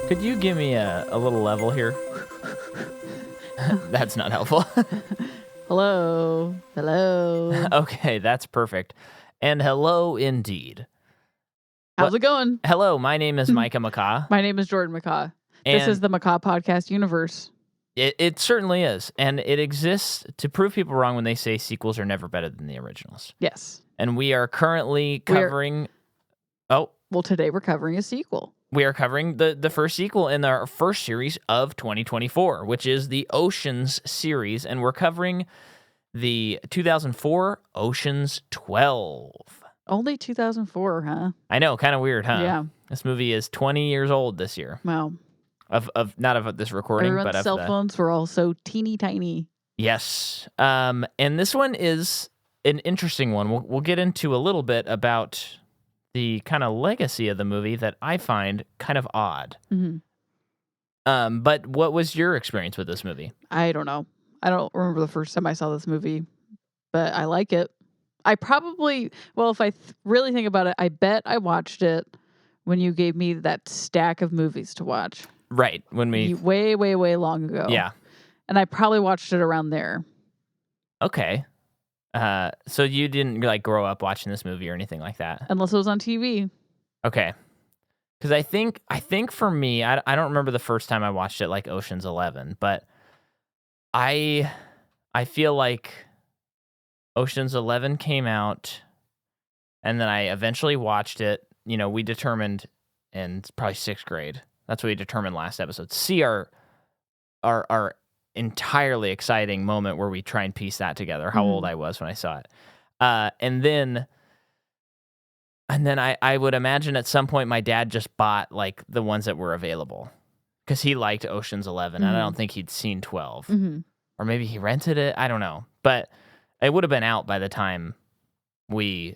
Could you give me a little level here? That's not helpful. Hello. Okay, that's perfect. And hello indeed. How's it going? Hello, my name is Micah McCaw. My name is Jordan McCaw. And This is the McCaw Podcast universe. It certainly is. And it exists to prove people wrong when they say sequels are never better than the originals. Yes. And we are currently covering... Well, today we're covering a sequel. We are covering the first sequel in our first series of 2024, which is the Oceans series, and we're covering the 2004 Oceans 12. Only 2004, huh? I know, kind of weird, huh? Yeah. This movie is 20 years old this year. Wow. Of not of this recording, Everyone's but of cell phones were all so teeny tiny. Yes. And this one is an interesting one. We'll get into a little bit about the kind of legacy of the movie that I find kind of odd. Mm-hmm. But what was your experience with this movie? I don't know. I don't remember the first time I saw this movie, but I like it. I probably, if I really think about it, I bet I watched it when you gave me that stack of movies to watch. Right. When we... Way, way, way long ago. Yeah. And I probably watched it around there. Okay. So you didn't grow up watching this movie or anything like that? Unless it was on TV. Okay. Because I think for me, I don't remember the first time I watched it, like Ocean's 11, but I feel like Ocean's 11 came out, and then I eventually watched it. You know, we determined in probably 6th grade. That's what we determined last episode. See our entirely exciting moment where we try and piece that together, how old I was when I saw it. And then I would imagine at some point my dad just bought like the ones that were available because he liked Ocean's 11 and I don't think he'd seen 12. Or maybe he rented it. I don't know. But it would have been out by the time I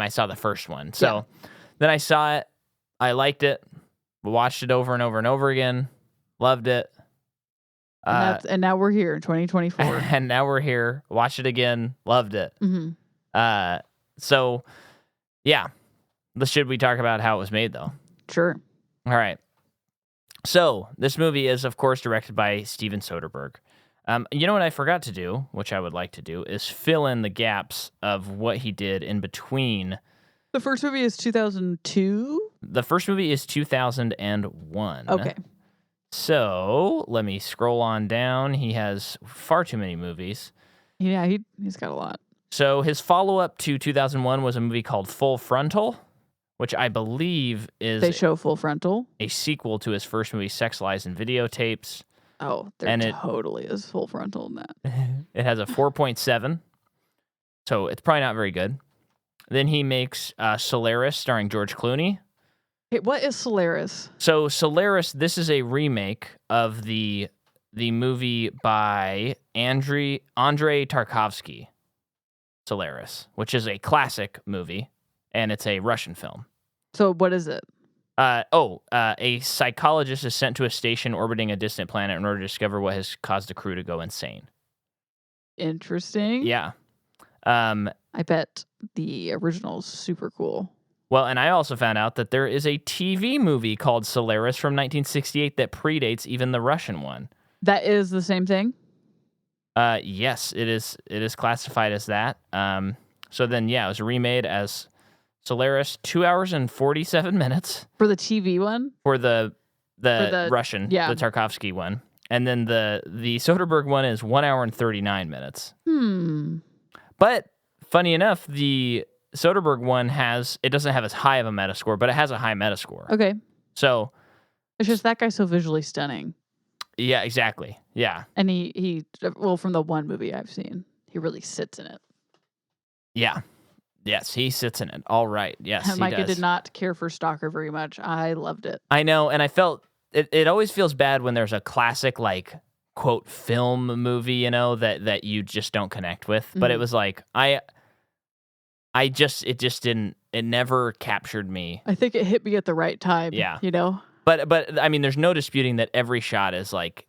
saw the first one. So then I saw it. I liked it. Watched it over and over and over again. Loved it. And now we're here in 2024. And now we're here. Watched it again. Loved it. So, yeah. Should we talk about how it was made, though? Sure. All right. So, this movie is, of course, directed by Steven Soderbergh. You know what I forgot to do, which I would like to do, is fill in the gaps of what he did in between. The first movie is 2002? The first movie is 2001. Okay. So, let me scroll on down. He has far too many movies. Yeah, he's got a lot. So, his follow-up to 2001 was a movie called Full Frontal, which I believe is... They show Full Frontal? A sequel to his first movie, Sex, Lies, and Videotapes. Oh, totally is Full Frontal in that. It has a 4.7, so it's probably not very good. Then he makes Solaris, starring George Clooney. Hey, what is Solaris? So Solaris, this is a remake of the movie by Andrei Tarkovsky, Solaris, which is a classic movie, and it's a Russian film. So what is it? A psychologist is sent to a station orbiting a distant planet in order to discover what has caused the crew to go insane. Interesting. Yeah. I bet the original's super cool. Well, and I also found out that there is a TV movie called Solaris from 1968 that predates even the Russian one. That is the same thing? Yes, it is. It is classified as that. So then, yeah, it was remade as Solaris, 2 hours and 47 minutes. For the TV one? For the Russian, the Tarkovsky one. And then the Soderbergh one is 1 hour and 39 minutes. But funny enough, the Soderbergh one doesn't have as high of a Metascore, but it has a high Metascore. Okay. So it's just that guy's so visually stunning. Yeah, exactly. Yeah. And he from the one movie I've seen, he really sits in it. Yeah. Yes, he sits in it. All right. Yes, he Micah does. did not care for Stalker very much. I loved it. I know, and I felt it always feels bad when there's a classic quote film movie, that you just don't connect with. But it was like it never captured me. I think it hit me at the right time. Yeah. But I mean, there's no disputing that every shot is like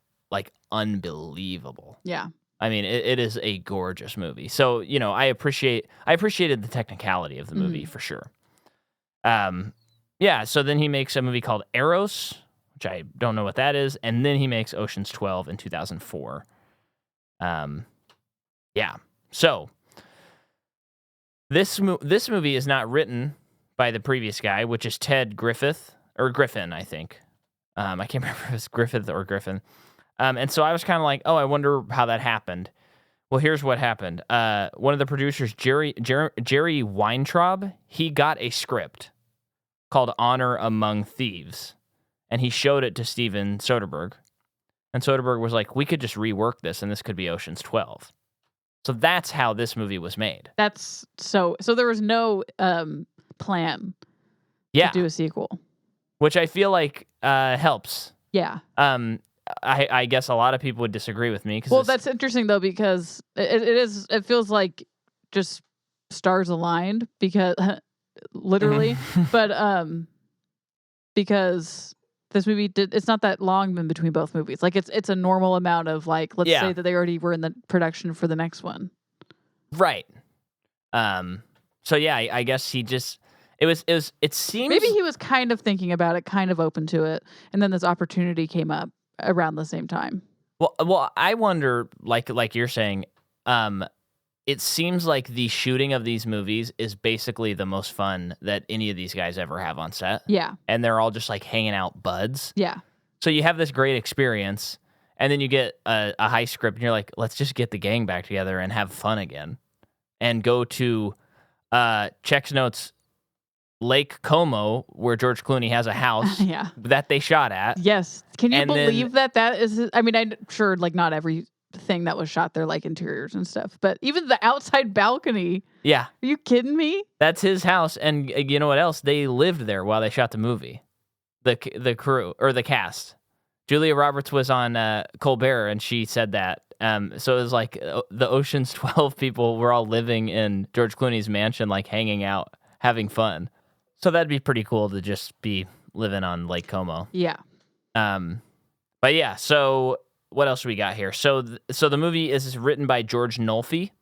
unbelievable. Yeah. I mean, it is a gorgeous movie. So, I appreciated the technicality of the movie for sure. Yeah, so then he makes a movie called Eros, which I don't know what that is, and then he makes Ocean's 12 in 2004. Yeah. So this movie is not written by the previous guy, which is Ted Griffin, I think. I can't remember if it's Griffith or Griffin. And so I was kind of like, oh, I wonder how that happened. Well, here's what happened. One of the producers, Jerry Weintraub, he got a script called Honor Among Thieves, and he showed it to Steven Soderbergh. And Soderbergh was like, we could just rework this, and this could be Ocean's 12. So that's how this movie was made. That's so there was no plan Yeah, to do a sequel. which I feel like helps. Yeah. I guess a lot of people would disagree with me. Well, that's interesting though, because it feels like just stars aligned, because literally, but because this movie it's not that long in between both movies. Like it's a normal amount of, like, let's say that they already were in the production for the next one. Right. So yeah, I guess he just it seems maybe he was kind of thinking about it, kind of open to it, and then this opportunity came up around the same time. Well, I wonder, like you're saying, it seems like the shooting of these movies is basically the most fun that any of these guys ever have on set. Yeah. And they're all just like hanging out buds. Yeah. So you have this great experience, and then you get a high script, and you're like, let's just get the gang back together and have fun again. And go to Check's Notes Lake Como, where George Clooney has a house Yeah. that they shot at. Yes. Can you And believe that is, I mean, I'm sure like not everything that was shot there, like interiors and stuff, but even the outside balcony. Yeah. Are you kidding me? That's his house. And you know what else? They lived there while they shot the movie. The crew, or the cast. Julia Roberts was on Colbert, and she said that. So it was like the Ocean's 12 people were all living in George Clooney's mansion, like hanging out, having fun. So that'd be pretty cool to just be living on Lake Como. Yeah. But yeah, so what else we got here? So the movie is written by George Nolfi,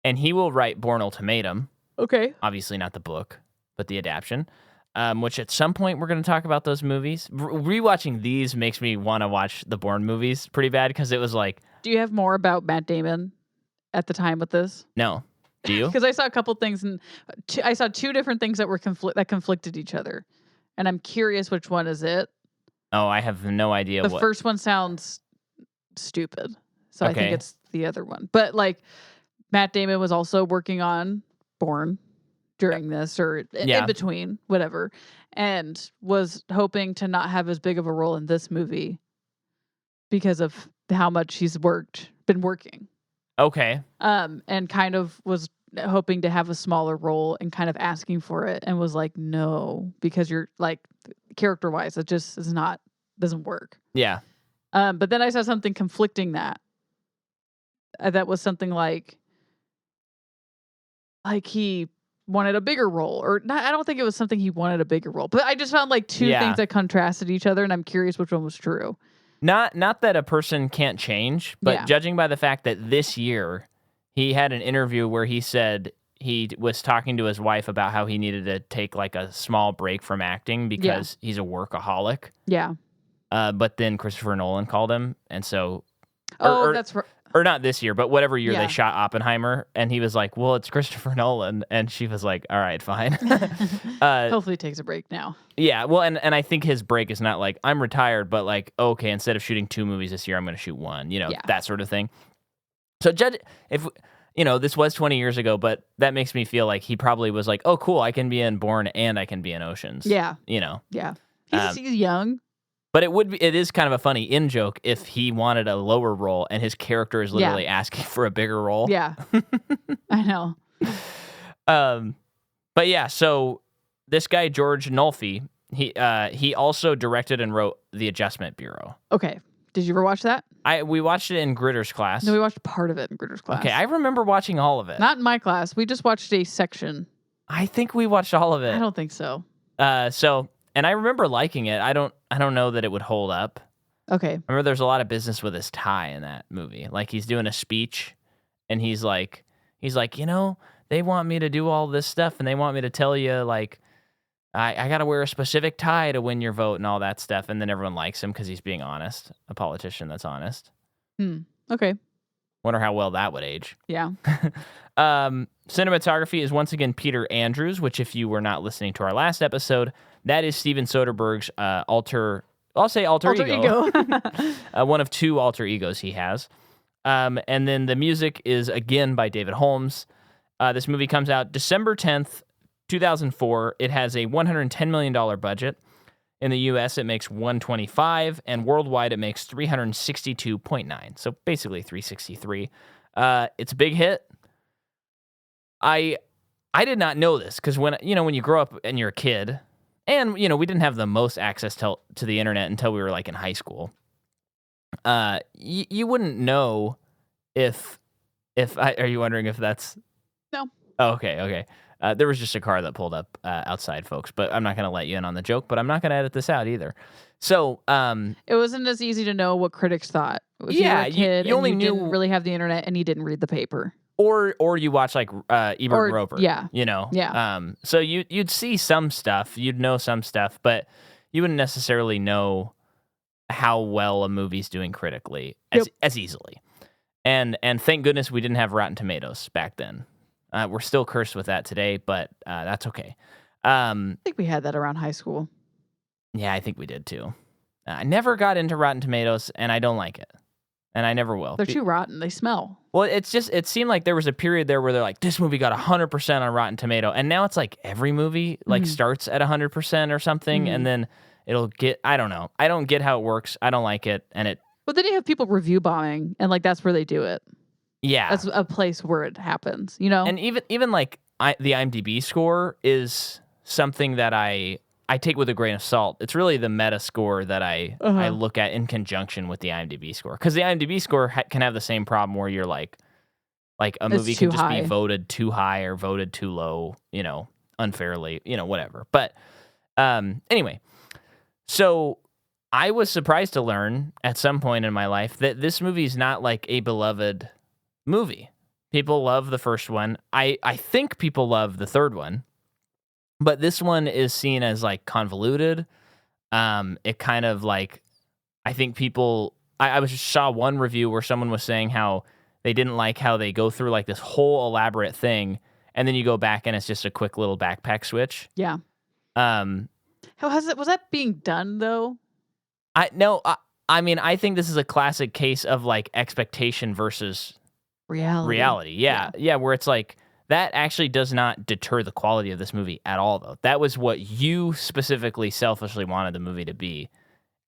and he will write Bourne Ultimatum. Okay. Obviously not the book, but the adaptation. Which at some point we're going to talk about those movies. Rewatching these makes me want to watch the Bourne movies pretty bad, because it was like... Do you have more about Matt Damon at the time with this? No. Do you? Because I saw a couple things, and I saw two different things that were that conflicted each other, and I'm curious which one is it. Oh, I have no idea. The first one sounds stupid, so I think it's the other one. But like, Matt Damon was also working on Bourne during this, or in between, whatever, and was hoping to not have as big of a role in this movie because of how much he's been working. Okay. And kind of was hoping to have a smaller role, and kind of asking for it, and was like, no, because you're like, character wise, it just doesn't work. Yeah. But then I saw something conflicting that was something like he wanted a bigger role, or not. I don't think it was something he wanted a bigger role, but I just found like two things that contrasted each other, and I'm curious which one was true. Not that a person can't change, but judging by the fact that this year he had an interview where he said he was talking to his wife about how he needed to take like a small break from acting because he's a workaholic. Yeah. But then Christopher Nolan called him, and so... that's right. Or not this year, but whatever year they shot Oppenheimer, and he was like, well, it's Christopher Nolan, and she was like, all right, fine. Hopefully he takes a break now. Yeah, well, and I think his break is not like, I'm retired, but like, okay, instead of shooting 2 movies this year, I'm going to shoot 1, that sort of thing. So if, this was 20 years ago, but that makes me feel like he probably was like, oh, cool, I can be in Bourne and I can be in Oceans. Yeah. Yeah. He's young. But it is kind of a funny in-joke if he wanted a lower role and his character is literally asking for a bigger role. Yeah. I know. But yeah, so this guy, George Nolfi, he also directed and wrote The Adjustment Bureau. Okay. Did you ever watch that? We watched it in Gritter's class. No, we watched part of it in Gritter's class. Okay, I remember watching all of it. Not in my class. We just watched a section. I think we watched all of it. I don't think so. And I remember liking it. I don't know that it would hold up. Okay. I remember there's a lot of business with his tie in that movie. Like, he's doing a speech, and he's like, they want me to do all this stuff, and they want me to tell you, like, I got to wear a specific tie to win your vote and all that stuff. And then everyone likes him because he's being honest, a politician that's honest. Okay. Wonder how well that would age. Yeah. Cinematography is once again Peter Andrews, which if you were not listening to our last episode, that is Steven Soderbergh's alter ego. One of two alter egos he has. And then the music is again by David Holmes. This movie comes out December 10th, 2004. It has a $110 million budget. In the US, it makes $125, and worldwide, it makes $362.9. So basically $363. It's a big hit. I did not know this because when you grow up and you're a kid, and we didn't have the most access to the internet until we were like in high school. You wouldn't know if are you wondering if that's No. Oh, okay. There was just a car that pulled up outside, folks, but I'm not going to let you in on the joke, but I'm not going to edit this out either. So, it wasn't as easy to know what critics thought. If you were a kid you only didn't really have the internet and you didn't read the paper. Or you watch like Ebert and Roper. Yeah. Yeah. So you'd see some stuff, you'd know some stuff, but you wouldn't necessarily know how well a movie's doing critically as easily. And thank goodness we didn't have Rotten Tomatoes back then. We're still cursed with that today, but that's okay. I think we had that around high school. Yeah, I think we did too. I never got into Rotten Tomatoes, and I don't like it. And I never will. They're too rotten. They smell. Well, it seemed like there was a period there where they're like, this movie got 100% on Rotten Tomato. And now it's like every movie starts at 100% or something, and then it'll get, I don't know. I don't get how it works. I don't like it. But then you have people review bombing, and like that's where they do it. Yeah. That's a place where it happens, And even like the IMDb score is something that I take with a grain of salt. It's really the meta score that I look at in conjunction with the IMDb score. Because the IMDb score can have the same problem where you're like a movie can just be voted too high or voted too low, unfairly, whatever. But anyway, so I was surprised to learn at some point in my life that this movie is not like a beloved movie. People love the first one. I think people love the third one. But this one is seen as like convoluted. It kind of like, I think people, I saw one review where someone was saying how they didn't like how they go through like this whole elaborate thing, and then you go back and it's just a quick little backpack switch. Yeah. Was that being done though? I mean, I think this is a classic case of like expectation versus reality. Yeah, where it's like, that actually does not deter the quality of this movie at all, though. That was what you specifically selfishly wanted the movie to be.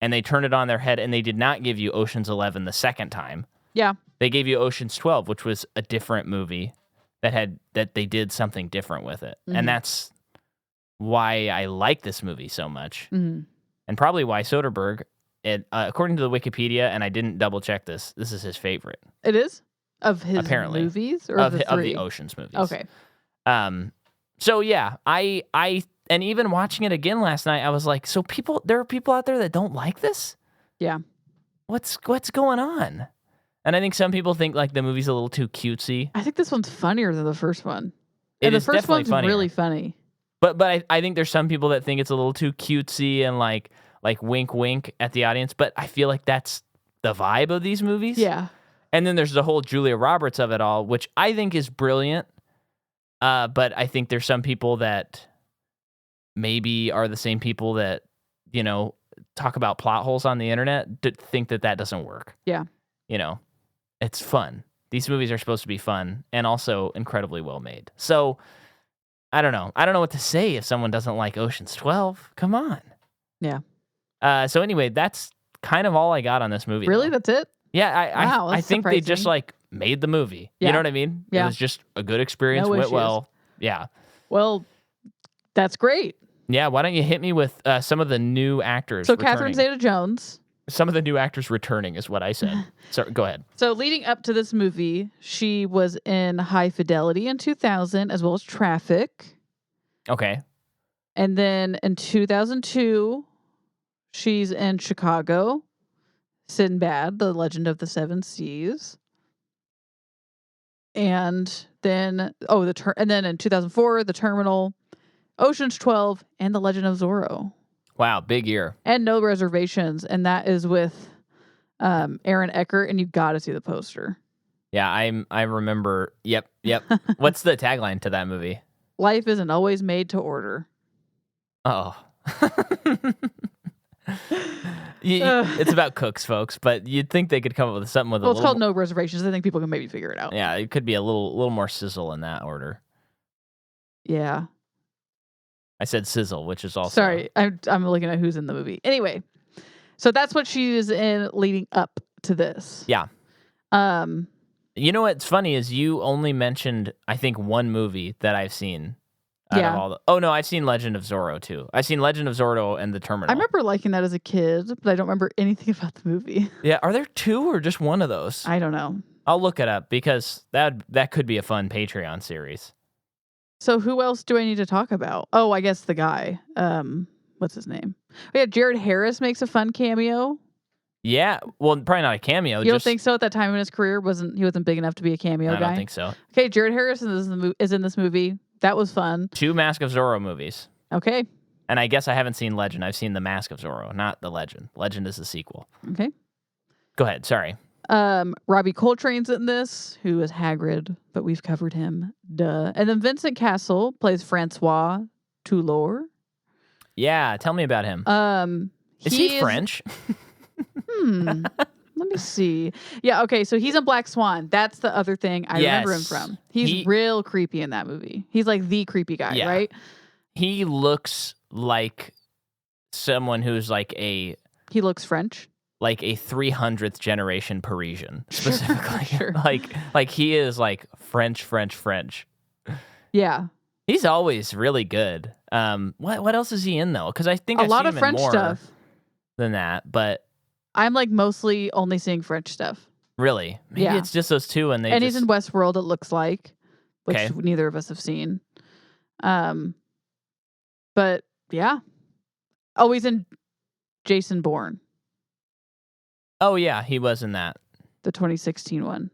And they turned it on their head, and they did not give you Ocean's 11 the second time. Yeah. They gave you Ocean's 12, which was a different movie that they did something different with it. And that's why I like this movie so much. And probably why Soderbergh, according to the Wikipedia, and I didn't double check this is his favorite. It is? Of his apparently movies or of the Ocean's movies. Okay. So yeah, I and even watching it again last night, I was like, so there are people out there that don't like this? Yeah. What's going on? And I think some people think like the movie's a little too cutesy. I think this one's funnier than the first one. The first one's funnier. Really funny. But I think there's some people that think it's a little too cutesy and like wink wink at the audience, but I feel like that's the vibe of these movies. Yeah. And then there's the whole Julia Roberts of it all, which I think is brilliant. But I think there's some people that maybe are the same people that, talk about plot holes on the internet to think that doesn't work. Yeah. It's fun. These movies are supposed to be fun and also incredibly well made. So I don't know. I don't know what to say if someone doesn't like Ocean's 12. Come on. Yeah. So anyway, that's kind of all I got on this movie. Really? Though. That's it? Yeah, I think surprising. they just like made the movie. Yeah. You know what I mean? Yeah. It was just a good experience, No went issues. well. Yeah. Well, that's great. Yeah, why don't you hit me with some of the new actors So returning. Catherine Zeta-Jones. Some of the new actors returning is what I said. So go ahead. So leading up to this movie, she was in High Fidelity in 2000 as well as Traffic. Okay. And then in 2002, she's in Chicago, Sinbad, The Legend of the Seven Seas. And then in 2004, The Terminal, Ocean's 12, and The Legend of Zorro. Wow, big year. And No Reservations, and that is with Aaron Eckhart, and you got to see the poster. Yeah, I remember. Yep. What's the tagline to that movie? Life isn't always made to order. Oh. It's about cooks, folks, but you'd think they could come up with something with it's called No Reservations. I think people can maybe figure it out. Yeah, it could be a little more sizzle in that order. Yeah. I said sizzle, which is also... Sorry, I'm looking at who's in the movie. Anyway, so that's what she is in leading up to this. Yeah. You know what's funny is you only mentioned, I think, one movie that I've seen. Oh, no, I've seen Legend of Zorro, too. I've seen Legend of Zorro and The Terminal. I remember liking that as a kid, but I don't remember anything about the movie. Yeah, are there two or just one of those? I don't know. I'll look it up because that could be a fun Patreon series. So who else do I need to talk about? Oh, I guess the guy. What's his name? Oh, yeah, Jared Harris makes a fun cameo. Yeah, well, probably not a cameo. You don't think so? At that time in his career, he wasn't big enough to be a cameo guy? I don't think so. Okay, Jared Harris is in this movie. That was fun. 2 Mask of Zorro movies. Okay. And I guess I haven't seen Legend. I've seen The Mask of Zorro, not The Legend. Legend is the sequel. Okay. Go ahead. Sorry. Robbie Coltrane's in this, who is Hagrid, but we've covered him. Duh. And then Vincent Cassel plays Francois Toulour. Yeah, tell me about him. Is he French? Let me see. Yeah, okay, so he's in Black Swan. That's the other thing I remember him from. He's real creepy in that movie. He's like the creepy guy, right? He looks like someone who's like He looks French. Like a 300th generation Parisian, specifically. Sure. Like he is like French. Yeah. He's always really good. What else is he in though? Because I think a lot of French stuff than that, but I'm like mostly only seeing French stuff. Really? Maybe it's just those two, and he's in Westworld. It looks like, which neither of us have seen. But yeah. Oh, he's in Jason Bourne. Oh yeah, he was in that. The 2016 one.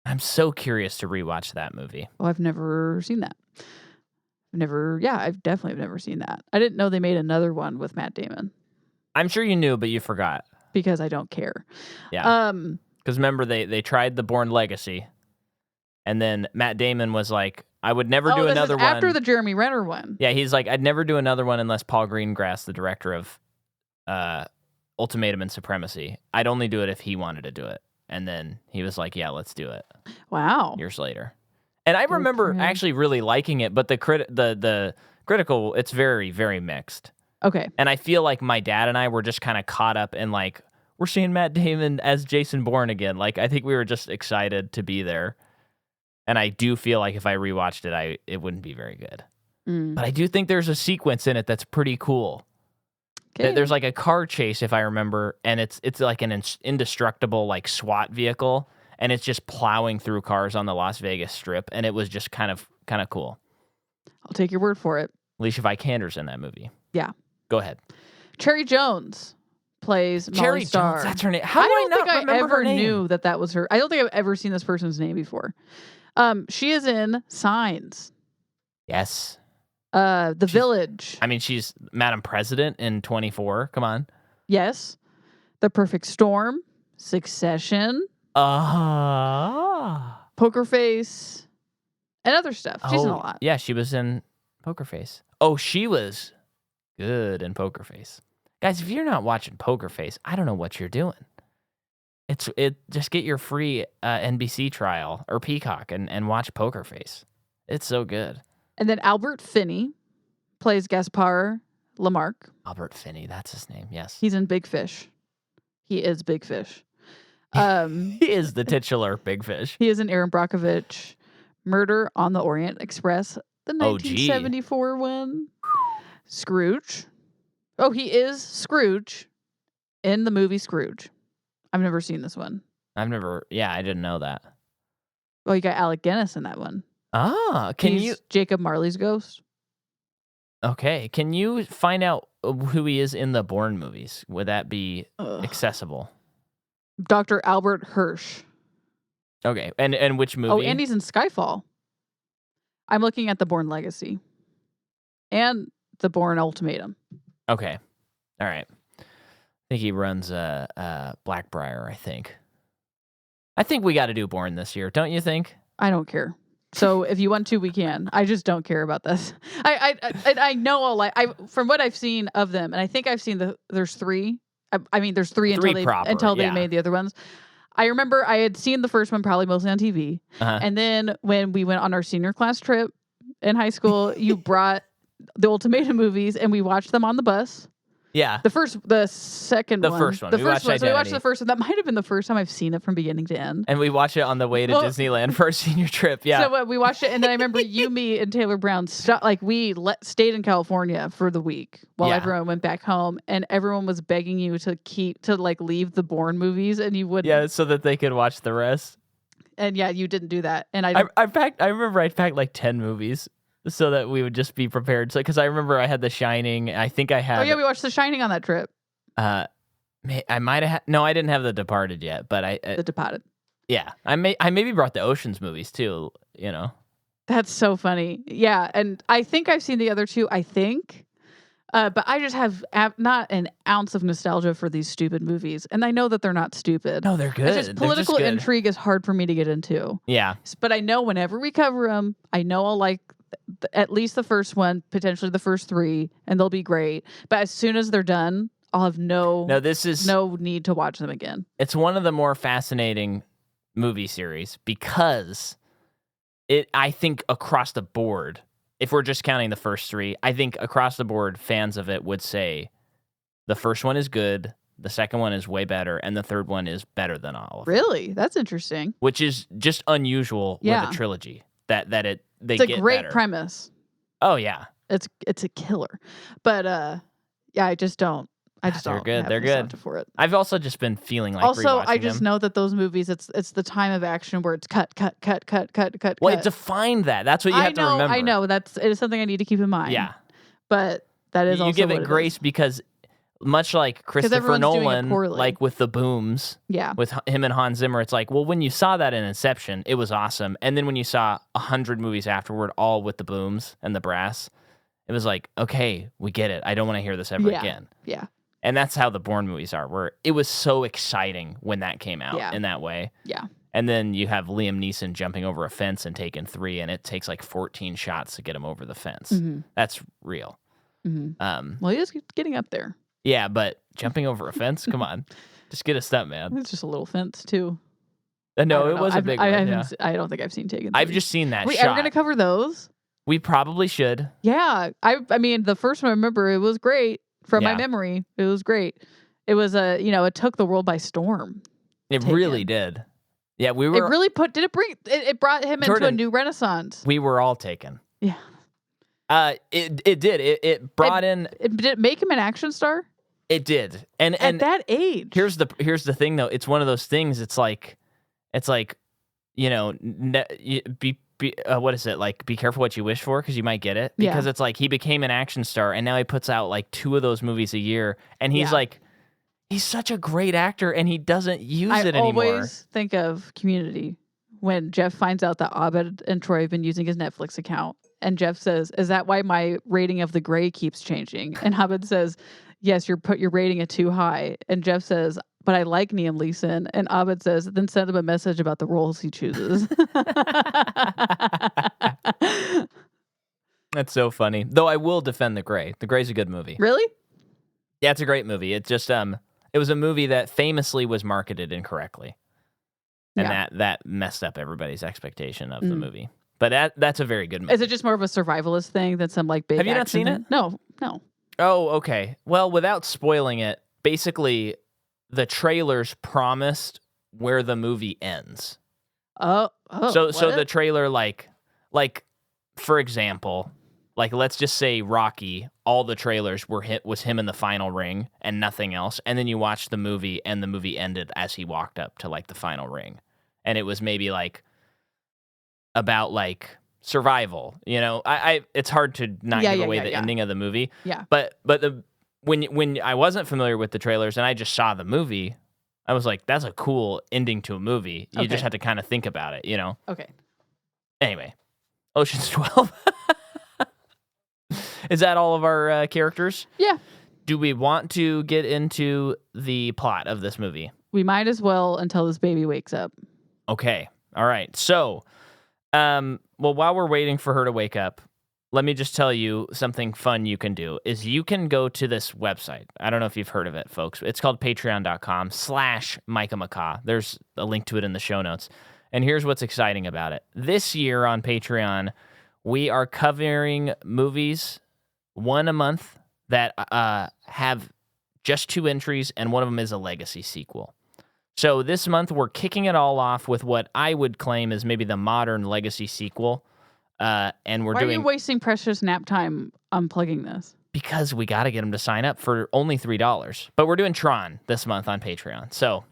I'm so curious to rewatch that movie. Oh, I've never seen that. I've definitely never seen that. I didn't know they made another one with Matt Damon. I'm sure you knew, but you forgot. Because I don't care. Yeah. Because remember, they tried the Bourne Legacy, and then Matt Damon was like, I would never do another one. After the Jeremy Renner one. Yeah, he's like, I'd never do another one unless Paul Greengrass, the director of Ultimatum and Supremacy, I'd only do it if he wanted to do it. And then he was like, yeah, let's do it. Wow. Years later. And I remember actually really liking it, but the critical, it's very, very mixed. Okay. And I feel like my dad and I were just kind of caught up in like, we're seeing Matt Damon as Jason Bourne again. Like, I think we were just excited to be there. And I do feel like if I rewatched it, it wouldn't be very good. But I do think there's a sequence in it that's pretty cool. Okay. There's like a car chase, if I remember, and it's like an indestructible like SWAT vehicle, and it's just plowing through cars on the Las Vegas Strip, and it was just kind of cool. I'll take your word for it. Alicia Vikander's in that movie. Yeah. Go ahead. Cherry Jones plays Molly Starr. Jones, that's her name. How do I not remember her name? I ever knew that was her. I don't think I've ever seen this person's name before. She is in Signs. Yes. The Village. I mean, she's Madam President in 24. Come on. Yes. The Perfect Storm. Succession. Poker Face. And other stuff. She's in a lot. Yeah, she was in Poker Face. Oh, she was good in Poker Face. Guys, if you're not watching Poker Face, I don't know what you're doing. Just get your free NBC trial or Peacock and watch Poker Face. It's so good. And then Albert Finney plays Gaspar Lamarck. Albert Finney, that's his name, yes. He's in Big Fish. He is Big Fish. He is the titular Big Fish. He is in Aaron Brockovich. Murder on the Orient Express, the 1974 one. Scrooge. Oh, he is Scrooge in the movie Scrooge. I've never seen this one. I didn't know that. Oh, you got Alec Guinness in that one. He's Jacob Marley's ghost. Okay, can you find out who he is in the Bourne movies? Would that be accessible? Dr. Albert Hirsch. Okay, and which movie? Oh, and he's in Skyfall. I'm looking at the Bourne Legacy. and The Bourne Ultimatum. Okay. All right. I think he runs Blackbriar, I think. I think we got to do Bourne this year, don't you think? I don't care. So if you want to, we can. I just don't care about this. I know all from what I've seen of them, and I think I've seen there's 3. I mean, there's 3 until they made the other ones. I remember I had seen the first one probably mostly on TV, and then when we went on our senior class trip in high school, you brought the Ultimatum movies, and we watched them on the bus. Yeah. The first one. The first one. So we watched the first one. That might have been the first time I've seen it from beginning to end. And we watched it on the way to Disneyland for our senior trip. Yeah. So we watched it, and then I remember you, me, and Taylor Brown stayed in California for the week while everyone went back home, and everyone was begging you to leave the Bourne movies, and you wouldn't. Yeah, so that they could watch the rest. And yeah, you didn't do that. And I remember I packed like 10 movies. So that we would just be prepared. So, because I remember I had The Shining. I think I had. Oh yeah, we watched The Shining on that trip. I might have. No, I didn't have The Departed yet, but The Departed. Yeah, I maybe brought the Ocean's movies too. You know. That's so funny. Yeah, and I think I've seen the other 2. I think, but I just have not an ounce of nostalgia for these stupid movies, and I know that they're not stupid. No, they're good. It's just political intrigue is hard for me to get into. Yeah, but I know whenever we cover them, I know I'll like at least the first one, potentially the first 3, and they'll be great. But as soon as they're done, I'll have no need to watch them again. It's one of the more fascinating movie series because I think across the board, if we're just counting the first 3, I think across the board, fans of it would say the first one is good, the second one is way better, and the third one is better than all of them. Really? That's interesting. Which is just unusual with a trilogy. It's a great premise. Oh yeah, it's a killer, but yeah, I just don't. They're good. They're good for it. I've also just been feeling like also I rewatching just them. know that those movies. It's the time of action where it's cut. Well, it defined that. That's what you have to remember. I know it is something I need to keep in mind. Yeah, but that is you give it grace because. Much like Christopher Nolan, like with the booms, with him and Hans Zimmer, it's like, well, when you saw that in Inception, it was awesome. And then when you saw 100 movies afterward, all with the booms and the brass, it was like, okay, we get it. I don't want to hear this ever again. Yeah. And that's how the Bourne movies are, where it was so exciting when that came out in that way. Yeah. And then you have Liam Neeson jumping over a fence and taking 3, and it takes like 14 shots to get him over the fence. Mm-hmm. That's real. Mm-hmm. Well, he is getting up there. Yeah, but jumping over a fence? Come on. Just get a stunt, man. It's just a little fence, too. No, it was a big one. I don't think I've seen Taken. I've just seen that shot. Are we going to cover those? We probably should. Yeah. I mean, the first one, I remember, it was great. From my memory, it was great. It was it took the world by storm. It really did. Yeah, we were. It really it brought him into a new renaissance. We were all taken. Yeah. It did. It brought in. Did it make him an action star? It did. And at that age. Here's the thing though. It's one of those things. It's like, what is it like? Be careful what you wish for because you might get it. Because it's like he became an action star and now he puts out like 2 of those movies a year, and he's like, he's such a great actor and he doesn't use it anymore. I always think of Community when Jeff finds out that Abed and Troy have been using his Netflix account, and Jeff says, "Is that why my rating of The Grey keeps changing?" And Abed says, "Yes, you're rating it too high." And Jeff says, "But I like Liam Neeson." And Abed says, "Then send him a message about the roles he chooses." That's so funny. Though I will defend The Grey. The Grey's a good movie. Really? Yeah, it's a great movie. It just it was a movie that famously was marketed incorrectly. And that messed up everybody's expectation of the movie. But that's a very good movie. Is it just more of a survivalist thing than some like big Have you not seen it? No. Oh, okay. Well, without spoiling it, basically the trailers promised where the movie ends. So the trailer like for example, like let's just say Rocky, all the trailers was him in the final ring and nothing else. And then you watch the movie and the movie ended as he walked up to like the final ring. And it was maybe like about like survival, it's hard to not give away the ending of the movie. Yeah. But when I wasn't familiar with the trailers and I just saw the movie, I was like, that's a cool ending to a movie. You just have to kind of think about it, Okay. Anyway, Ocean's 12. Is that all of our characters? Yeah. Do we want to get into the plot of this movie? We might as well until this baby wakes up. Okay. All right. So, well, while we're waiting for her to wake up, let me just tell you something fun you can do is you can go to this website. I don't know if you've heard of it, folks. It's called patreon.com/Micah McCaw. There's a link to it in the show notes. And here's what's exciting about it. This year on Patreon, we are covering movies, one a month, that have just 2 entries, and one of them is a legacy sequel. So this month, we're kicking it all off with what I would claim is maybe the modern legacy sequel. And we're Why doing... are you wasting precious nap time unplugging this? Because we got to get them to sign up for only $3. But we're doing Tron this month on Patreon. So,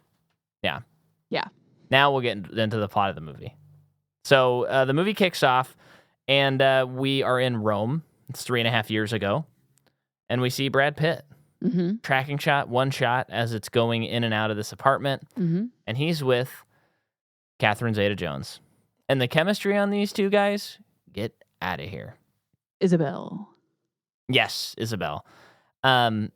yeah. Yeah. Now we'll get into the plot of the movie. So the movie kicks off, and we are in Rome. It's 3.5 years ago. And we see Brad Pitt. Mm-hmm. Tracking shot, one shot as it's going in and out of this apartment. Mm-hmm. And he's with Catherine Zeta-Jones. And the chemistry on these two guys, get out of here. Isabel. Yes, Isabel. And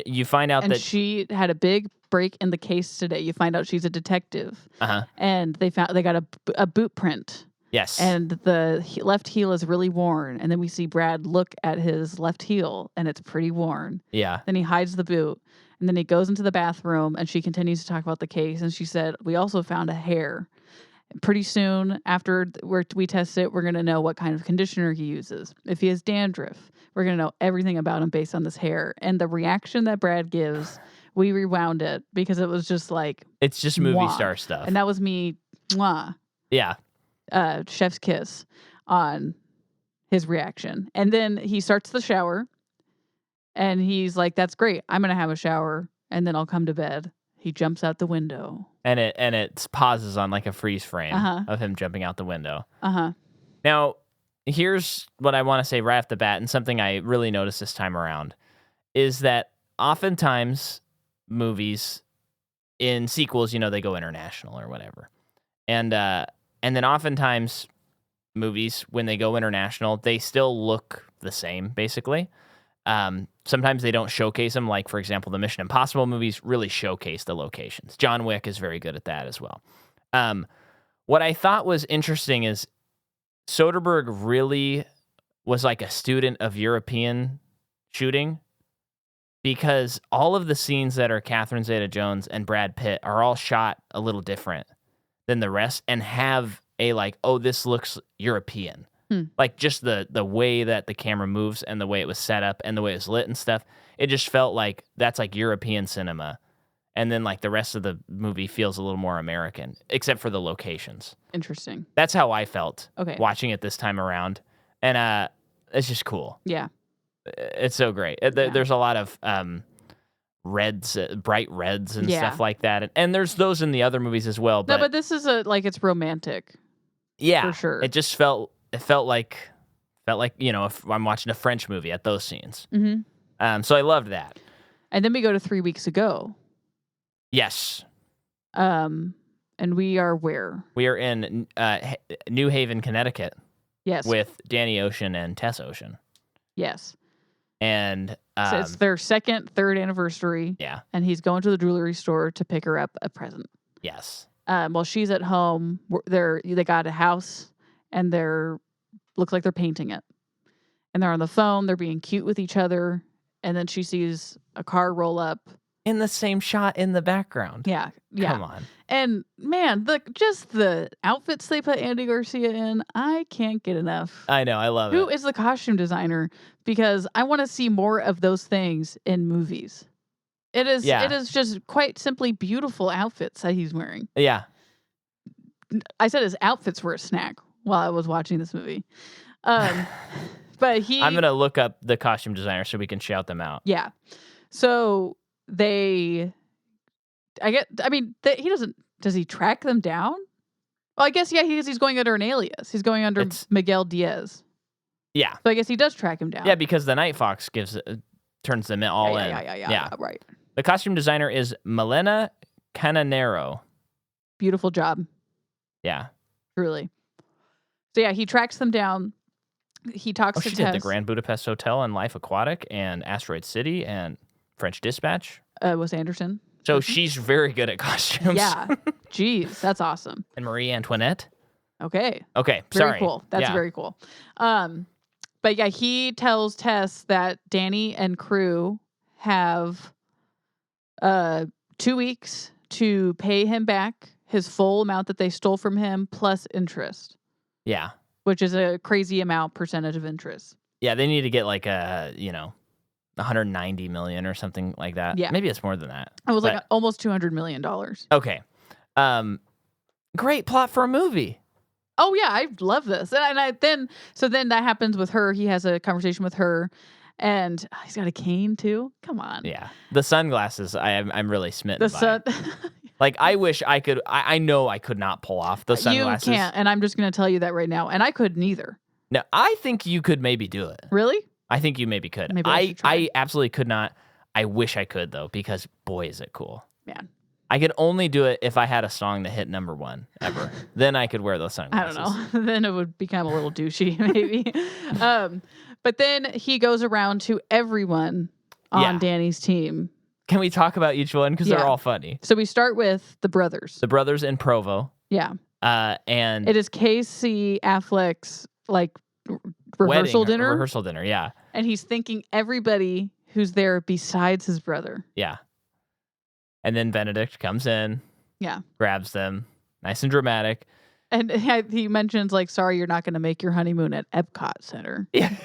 you find out and that she had a big break in the case today. You find out she's a detective. Uh-huh. And they got a boot print. Yes. And the left heel is really worn. And then we see Brad look at his left heel, and it's pretty worn. Yeah. Then he hides the boot. And then he goes into the bathroom, and she continues to talk about the case. And she said, we also found a hair. Pretty soon after we test it, we're going to know what kind of conditioner he uses. If he has dandruff, we're going to know everything about him based on this hair. And the reaction that Brad gives, we rewound it because it was just like... It's just movie star stuff. And that was me, mwah. Yeah. Chef's kiss on his reaction. And then he starts the shower, and he's like, that's great. I'm going to have a shower, and then I'll come to bed. He jumps out the window. And it pauses on like a freeze frame Uh-huh. of him jumping out the window. Uh-huh. Now, here's what I want to say right off the bat, and something I really noticed this time around, is that oftentimes movies in sequels, they go international or whatever. And then oftentimes movies, when they go international, they still look the same, basically. Sometimes they don't showcase them. Like, for example, the Mission Impossible movies really showcase the locations. John Wick is very good at that as well. What I thought was interesting is Soderbergh really was like a student of European shooting, because all of the scenes that are Catherine Zeta-Jones and Brad Pitt are all shot a little different than the rest and have a like, oh, this looks European. Like just the way that the camera moves and the way it was set up and the way it was lit and stuff. It just felt like that's like European cinema. And then like the rest of the movie feels a little more American, except for the locations. Interesting. That's how I felt watching it this time around. And it's just cool. Yeah. It's so great. There's a lot of reds, bright reds and stuff like that. And there's those in the other movies as well. But, no, but this is it's romantic. Yeah. For sure. It just felt like, if I'm watching a French movie at those scenes. Mm-hmm. So I loved that. And then we go to 3 weeks ago. Yes. And we are where? We are in New Haven, Connecticut. Yes. With Danny Ocean and Tess Ocean. Yes. And so it's their third anniversary. Yeah. And he's going to the jewelry store to pick her up a present. Yes. While she's at home, they got a house, and looks like they're painting it. And they're on the phone, they're being cute with each other, and then she sees a car roll up. In the same shot in the background. Yeah. Come on. And man, the outfits they put Andy Garcia in, I can't get enough. I know, I love it. Who is the costume designer? Because I want to see more of those things in movies. It is just quite simply beautiful outfits that he's wearing. Yeah. I said his outfits were a snack while I was watching this movie. But I'm going to look up the costume designer so we can shout them out. Yeah. So he doesn't, does he track them down? Well, I guess, yeah, he's going under an alias. He's going under Miguel Diaz. Yeah. So I guess he does track him down. Yeah, because the Night Fox turns them all in. Yeah, right. The costume designer is Milena Cananero. Beautiful job. Yeah. Truly. So yeah, he tracks them down, He talks Oh, to she did the Tess. Grand Budapest Hotel and Life Aquatic and Asteroid City and French Dispatch. Wes Anderson. So she's very good at costumes. Yeah. Jeez, that's awesome. And Marie Antoinette. Okay. Okay, Very sorry. cool. That's Yeah. very cool. But yeah, he tells Tess that Danny and crew have 2 weeks to pay him back his full amount that they stole from him plus interest, Yeah. which is a crazy amount percentage of interest. Yeah, they need to get like a, 190 million or something like that. Yeah. Maybe it's more than that. It was like almost $200 million. Okay. Great plot for a movie. Oh yeah, I love this. And then that happens with her. He has a conversation with her, and he's got a cane too. Come on. Yeah. The sunglasses, I'm really smitten The by. sun. Like, I wish I could. I know I could not pull off the sunglasses. You can't, and I'm just going to tell you that right now. And I couldn't either. No, I think you could maybe do it. Really? I think you maybe could. Maybe I should try. I absolutely could not. I wish I could, though, because boy, is it cool. Man. I could only do it if I had a song that hit number 1 ever. Then I could wear those I sunglasses. don't know. Then it would become a little douchey, maybe. But then he goes around to everyone on Danny's team. Can we talk about each one? Because they're all funny. So we start with the brothers. The brothers in Provo. Yeah. And it is Casey Affleck's rehearsal dinner. Rehearsal dinner, yeah. And he's thanking everybody who's there besides his brother. Yeah. And then Benedict comes in. Yeah. Grabs them. Nice and dramatic. And he mentions, sorry, you're not going to make your honeymoon at Epcot Center. Yeah.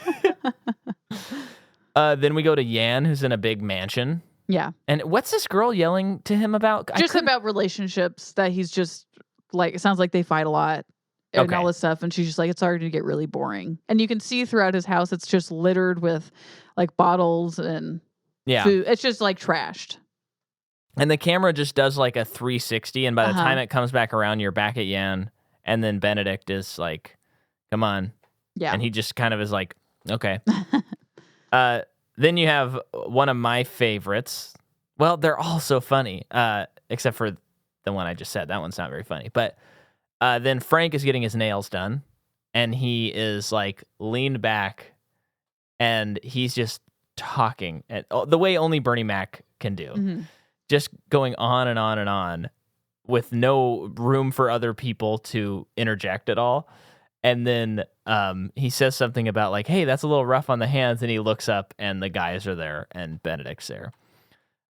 Then we go to Yan, who's in a big mansion. Yeah. And what's this girl yelling to him about? Just about relationships that he's just, it sounds like they fight a lot. And all this stuff. And she's just it's starting to get really boring. And you can see throughout his house, it's just littered with, bottles and food. It's just, trashed. And the camera just does a 360, and by the time it comes back around, you're back at Yan, and then Benedict is come on. Yeah. And he just kind of is okay. Then you have one of my favorites. Well, they're all so funny, except for the one I just said. That one's not very funny. But then Frank is getting his nails done, and he is leaned back, and he's just talking the way only Bernie Mac can do. Mm-hmm. Just going on and on and on with no room for other people to interject at all. And then he says something about hey, that's a little rough on the hands. And he looks up and the guys are there and Benedict's there.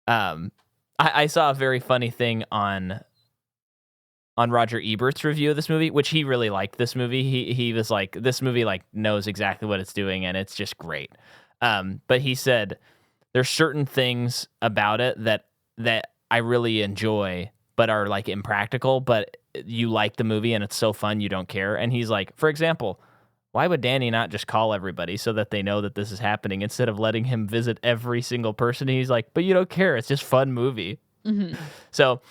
I saw a very funny thing on Roger Ebert's review of this movie, which he really liked this movie. He was this movie knows exactly what it's doing and it's just great. But he said there's certain things about it that I really enjoy, but are impractical, but you like the movie and it's so fun you don't care. And he's for example, why would Danny not just call everybody so that they know that this is happening instead of letting him visit every single person? And he's but you don't care. It's just fun movie. Mm-hmm. So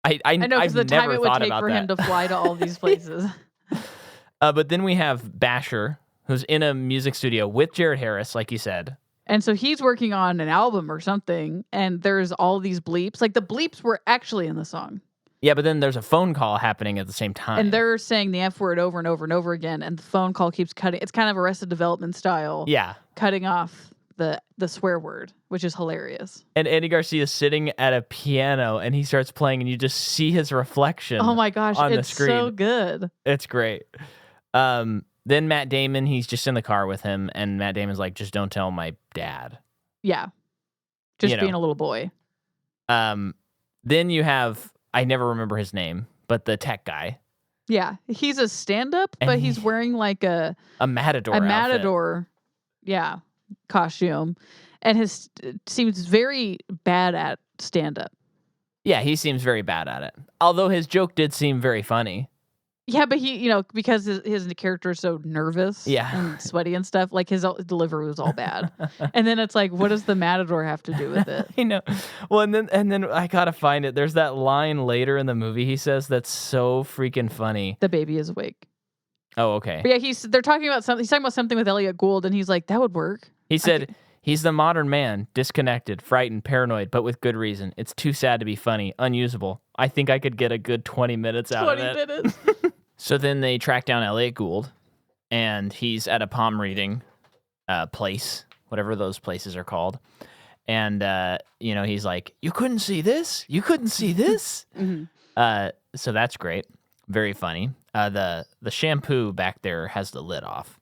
I know because the time it would take for him to fly to all these places. But then we have Basher, who's in a music studio with Jared Harris, like you said. And so he's working on an album or something, and there's all these bleeps. The bleeps were actually in the song. Yeah, but then there's a phone call happening at the same time. And they're saying the F word over and over and over again, and the phone call keeps cutting. It's kind of Arrested Development style. Yeah. Cutting off the swear word, which is hilarious. And Andy Garcia is sitting at a piano, and he starts playing, and you just see his reflection. Oh my gosh, on it's the screen. so good. It's great. Then Matt Damon, he's just in the car with him, and Matt Damon's just don't tell my dad. Yeah. Just being a little boy. Then you have, I never remember his name, but the tech guy. Yeah. He's a stand-up, but he's wearing a matador outfit. Costume. And seems very bad at stand-up. Yeah, he seems very bad at it. Although his joke did seem very funny. Yeah, but he, because his character is so nervous and sweaty and stuff, his delivery was all bad. And then it's what does the matador have to do with it? I know. Well, and then I gotta find it. There's that line later in the movie he says that's so freaking funny. The baby is awake. Oh, okay. But yeah, they're talking about something. He's talking about something with Elliot Gould, and he's that would work. He said, he's the modern man, disconnected, frightened, paranoid, but with good reason. It's too sad to be funny, unusable. I think I could get a good 20 minutes out of it. 20 minutes. So then they track down Elliot Gould, and he's at a palm reading place, whatever those places are called. And, he's like, you couldn't see this? You couldn't see this? So that's great. Very funny. The shampoo back there has the lid off.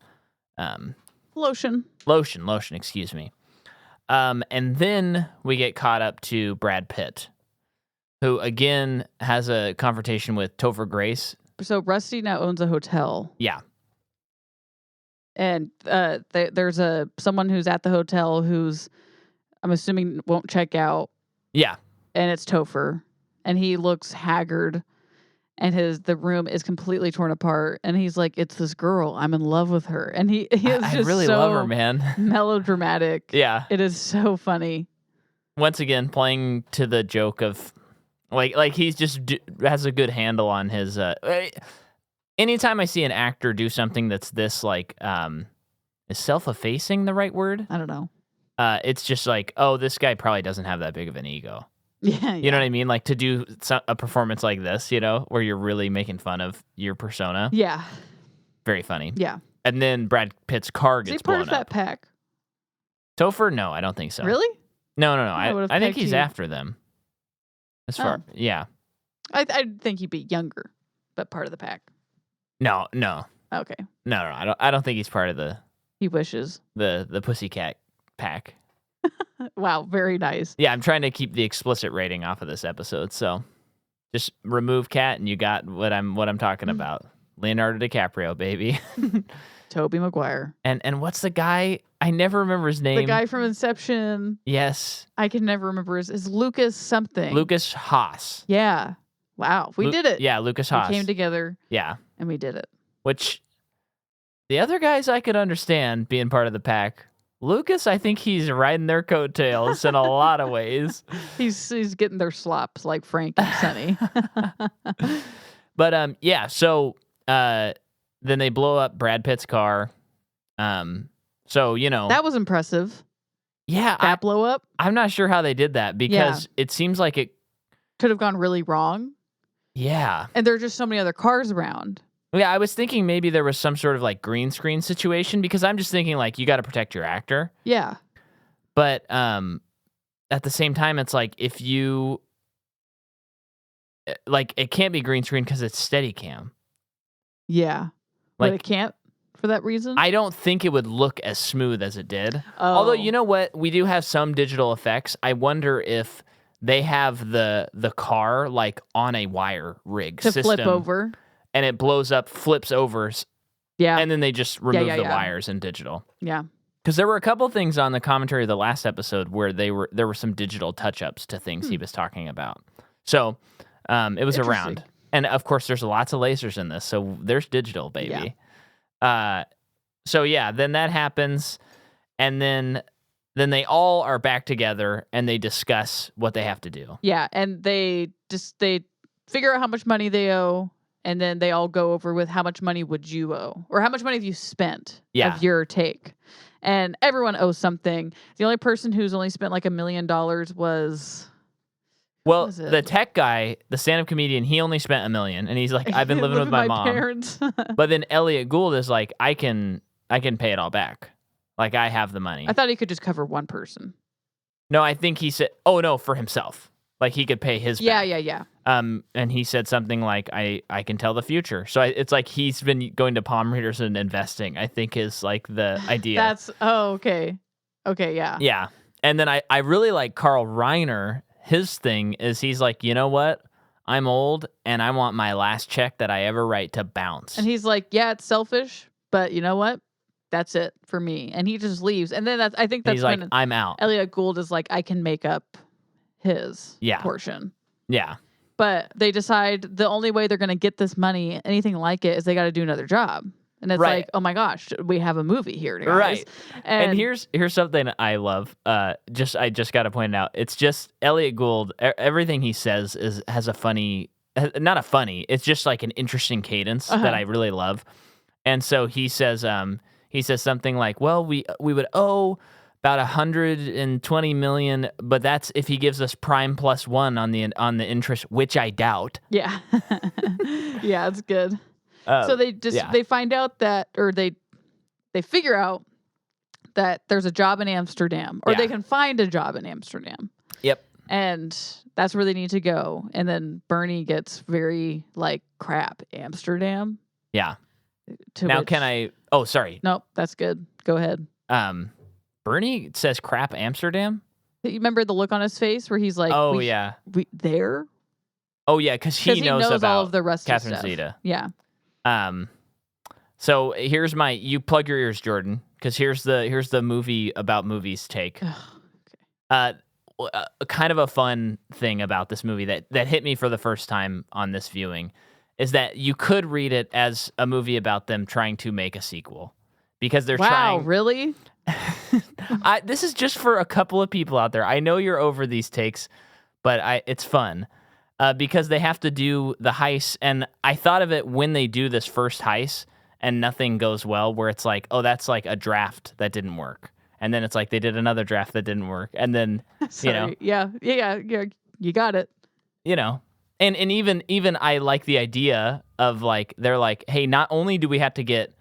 Lotion, excuse me. And then we get caught up to Brad Pitt, who, again, has a confrontation with Topher Grace. So Rusty now owns a hotel. Yeah. And there's someone who's at the hotel who's, I'm assuming, won't check out. Yeah. And it's Topher. And he looks haggard. And the room is completely torn apart. And he's like, it's this girl. I'm in love with her. And he is just I really love her, man. Melodramatic. Yeah. It is so funny. Once again, playing to the joke of, like he's just has a good handle on his, anytime I see an actor do something that's this, like, is self-effacing the right word? I don't know. It's just like, oh, this guy probably doesn't have that big of an ego. Yeah. You know what I mean? Like, to do a performance like this, where you're really making fun of your persona. Yeah. Very funny. Yeah. And then Brad Pitt's car gets blown up. Is he part of that pack? Topher? No, I don't think so. Really? No. I think he's after them. As far, yeah. I think he'd be younger, but part of the pack. No. Okay. No. I don't think he's part of the. He wishes. The Pussycat pack. Wow, very nice. Yeah, I'm trying to keep the explicit rating off of this episode, so just remove cat and you got what I'm talking about. Leonardo DiCaprio, baby. Tobey Maguire. And what's the guy? I never remember his name. The guy from Inception. Yes. I can never remember is Lucas something. Lucas Haas. Yeah. Wow. We did it. Yeah, Lucas Haas. We came together. Yeah. And we did it. Which the other guys I could understand being part of the pack. Lucas, I think he's riding their coattails in a lot of ways. He's getting their slops like Frank and Sonny. But so then they blow up Brad Pitt's car. So that was impressive. Yeah, that blow up. I'm not sure how they did that because it seems like it could have gone really wrong. Yeah, and there are just so many other cars around. Yeah, I was thinking maybe there was some sort of like green screen situation because I'm just thinking like you got to protect your actor. Yeah. But at the same time, it's like if you like it can't be green screen because it's Steadicam. Yeah. But it can't for that reason? I don't think it would look as smooth as it did. Oh. Although, you know what? We do have some digital effects. I wonder if they have the car like on a wire rig to system. Flip over. And it blows up, flips over. Yeah. And then they just remove the wires in digital. Yeah. Because there were a couple things on the commentary of the last episode where there were some digital touch-ups to things he was talking about. So it was around. And, of course, there's lots of lasers in this. So there's digital, baby. Yeah. Then that happens. And then they all are back together and they discuss what they have to do. Yeah. And they figure out how much money they owe. And then they all go over with how much money would you owe? Or how much money have you spent of your take? And everyone owes something. The only person who's only spent like $1 million was... Well, the tech guy, the stand-up comedian, he only spent $1 million. And he's like, I've been living with my mom. Parents. But then Elliot Gould is like, I can pay it all back. Like, I have the money. I thought he could just cover one person. No, I think he said, no, for himself. Like, he could pay his back. Yeah. And he said something like, I can tell the future. So it's like he's been going to palm readers and investing, I think is like the idea. Okay. Okay, yeah. Yeah. And then I really like Carl Reiner. His thing is he's like, you know what? I'm old and I want my last check that I ever write to bounce. And he's like, yeah, it's selfish, but you know what? That's it for me. And he just leaves. And then I think that's he's when like, I'm out. Elliot Gould is like, I can make up his portion. Yeah. But they decide the only way they're going to get this money, anything like it, is they got to do another job. And it's like, oh my gosh, we have a movie here, guys. Right. And here's something I love. I just got to point out. It's just Elliot Gould. Everything he says has a funny, not a funny. It's just like an interesting cadence that I really love. And so he says something like, well, we would owe about $120 million, but that's if he gives us prime +1 on the interest, which I doubt. Yeah. Yeah, it's good. So they find out that, or they figure out that there's a job in Amsterdam, or they can find a job in Amsterdam. Yep. And that's where they need to go. And then Bernie gets very like, crap, Amsterdam. Yeah. Can I? Oh, sorry. Nope, that's good. Go ahead. Bernie says crap Amsterdam. You remember the look on his face where he's like, "Oh yeah, there." Oh yeah, because he knows about all of the rest Catherine of stuff. Zeta. Yeah. So here's you plug your ears, Jordan, because here's the movie about movies take. Okay. Kind of a fun thing about this movie that hit me for the first time on this viewing is that you could read it as a movie about them trying to make a sequel because they're trying. Wow, really? This is just for a couple of people out there. I know you're over these takes, but it's fun because they have to do the heist. And I thought of it when they do this first heist and nothing goes well, where it's like, oh, that's like a draft that didn't work. And then it's like they did another draft that didn't work. And then, Sorry. Yeah, you got it. And even I like the idea of like, they're like, hey, not only do we have to get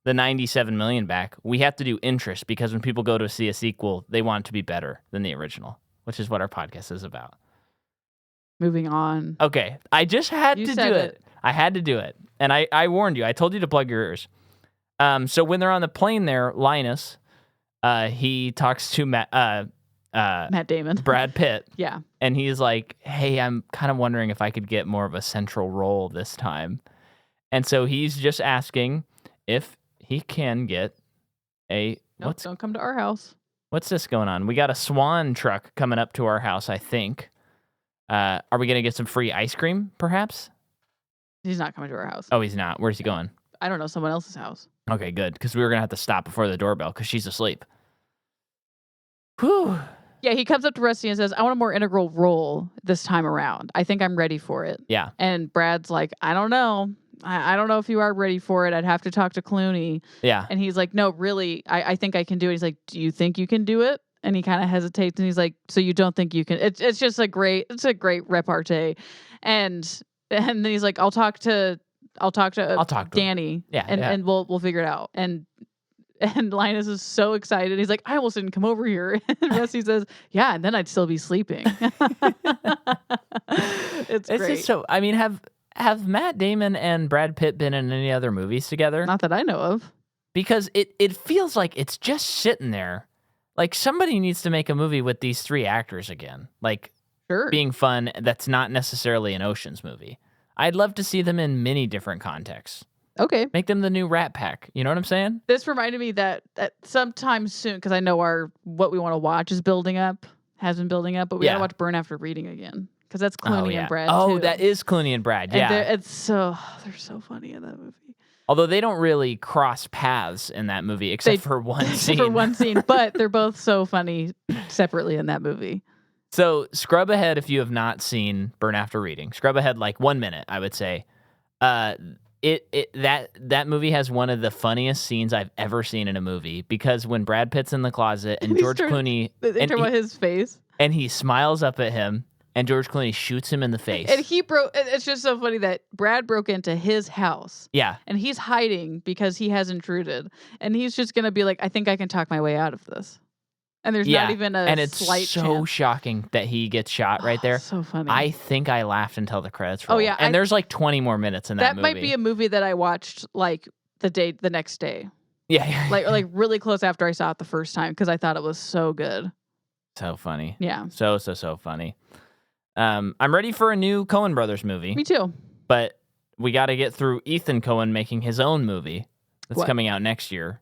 the $97 million back, we have to do interest because when people go to see a sequel, they want it to be better than the original, which is what our podcast is about. Moving on. Okay. I just had to do it. I had to do it. And I warned you. I told you to plug your ears. So when they're on the plane there, Linus, he talks to Matt Damon. Brad Pitt. Yeah. And he's like, hey, I'm kind of wondering if I could get more of a central role this time. And so he's just asking if he can get don't come to our house. What's this going on? We got a Swan truck coming up to our house, I think. Are we going to get some free ice cream, perhaps? He's not coming to our house. Oh, he's not. Where's he going? I don't know, someone else's house. Okay, good, because we were going to have to stop before the doorbell because she's asleep. Whew. Yeah, he comes up to Rusty and says, I want a more integral role this time around. I think I'm ready for it. Yeah. And Brad's like, I don't know. I don't know if you are ready for it. I'd have to talk to Clooney. Yeah. And he's like, no, really, I think I can do it. He's like, do you think you can do it? And he kind of hesitates and he's like, so you don't think you can? It's just a great repartee. And then he's like, I'll talk to Danny. Yeah. And we'll figure it out. And Linus is so excited. He's like, I almost didn't come over here. And Rusty says, yeah, and then I'd still be sleeping. It's great. Just so, I mean, have Matt Damon and Brad Pitt been in any other movies together? Not that I know of. Because it feels like it's just sitting there. Like somebody needs to make a movie with these three actors again. Like being fun that's not necessarily an Ocean's movie. I'd love to see them in many different contexts. Okay. Make them the new Rat Pack. You know what I'm saying? This reminded me that sometime soon, because I know what we want to watch is building up, has been building up, but we got to watch Burn After Reading again. Because that's Clooney and Brad, too. that is Clooney and Brad, yeah. And they're so funny in that movie. Although they don't really cross paths in that movie, except for one scene. But they're both so funny separately in that movie. So scrub ahead if you have not seen Burn After Reading. Scrub ahead like 1 minute, I would say. That movie has one of the funniest scenes I've ever seen in a movie because when Brad Pitt's in the closet and George Clooney, they talk about his face, and he smiles up at him, and George Clooney shoots him in the face. And it's just so funny that Brad broke into his house. Yeah. And he's hiding because he has intruded, and he's just gonna be like, I think I can talk my way out of this. And there's not even a slight chance. And it's so shocking that he gets shot right there. So funny. I think I laughed until the credits rolled. Oh, yeah. And there's like 20 more minutes in that movie. That might be a movie that I watched like the next day. Yeah. like really close after I saw it the first time because I thought it was so good. So funny. Yeah. So funny. I'm ready for a new Coen Brothers movie. Me too. But we got to get through Ethan Coen making his own movie that's coming out next year.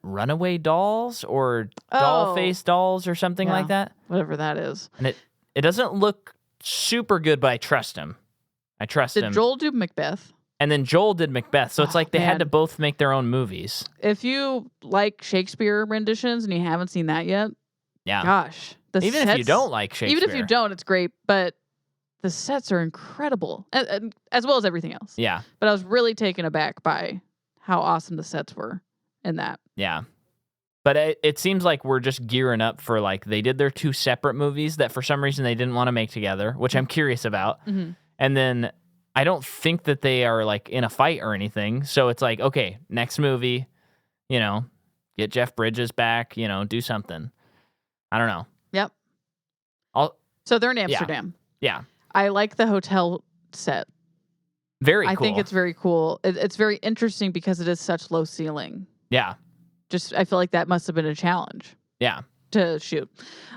Runaway Dolls or Doll Face Dolls or something like that. Whatever that is. And it doesn't look super good, but I trust him. Did Joel do Macbeth? And then Joel did Macbeth. So it's like they had to both make their own movies. If you like Shakespeare renditions and you haven't seen that yet, gosh. Even if you don't like Shakespeare. Even if you don't, it's great. But the sets are incredible, and as well as everything else. Yeah. But I was really taken aback by how awesome the sets were in that. Yeah. But it seems like we're just gearing up for like they did their two separate movies that for some reason they didn't want to make together, which I'm curious about. Mm-hmm. And then I don't think that they are like in a fight or anything. So it's like, okay, next movie, get Jeff Bridges back, do something. I don't know. Yep. So they're in Amsterdam. Yeah. I like the hotel set. Very cool. I think it's very cool. It's very interesting because it is such low ceiling. Yeah. I feel like that must have been a challenge. Yeah. To shoot.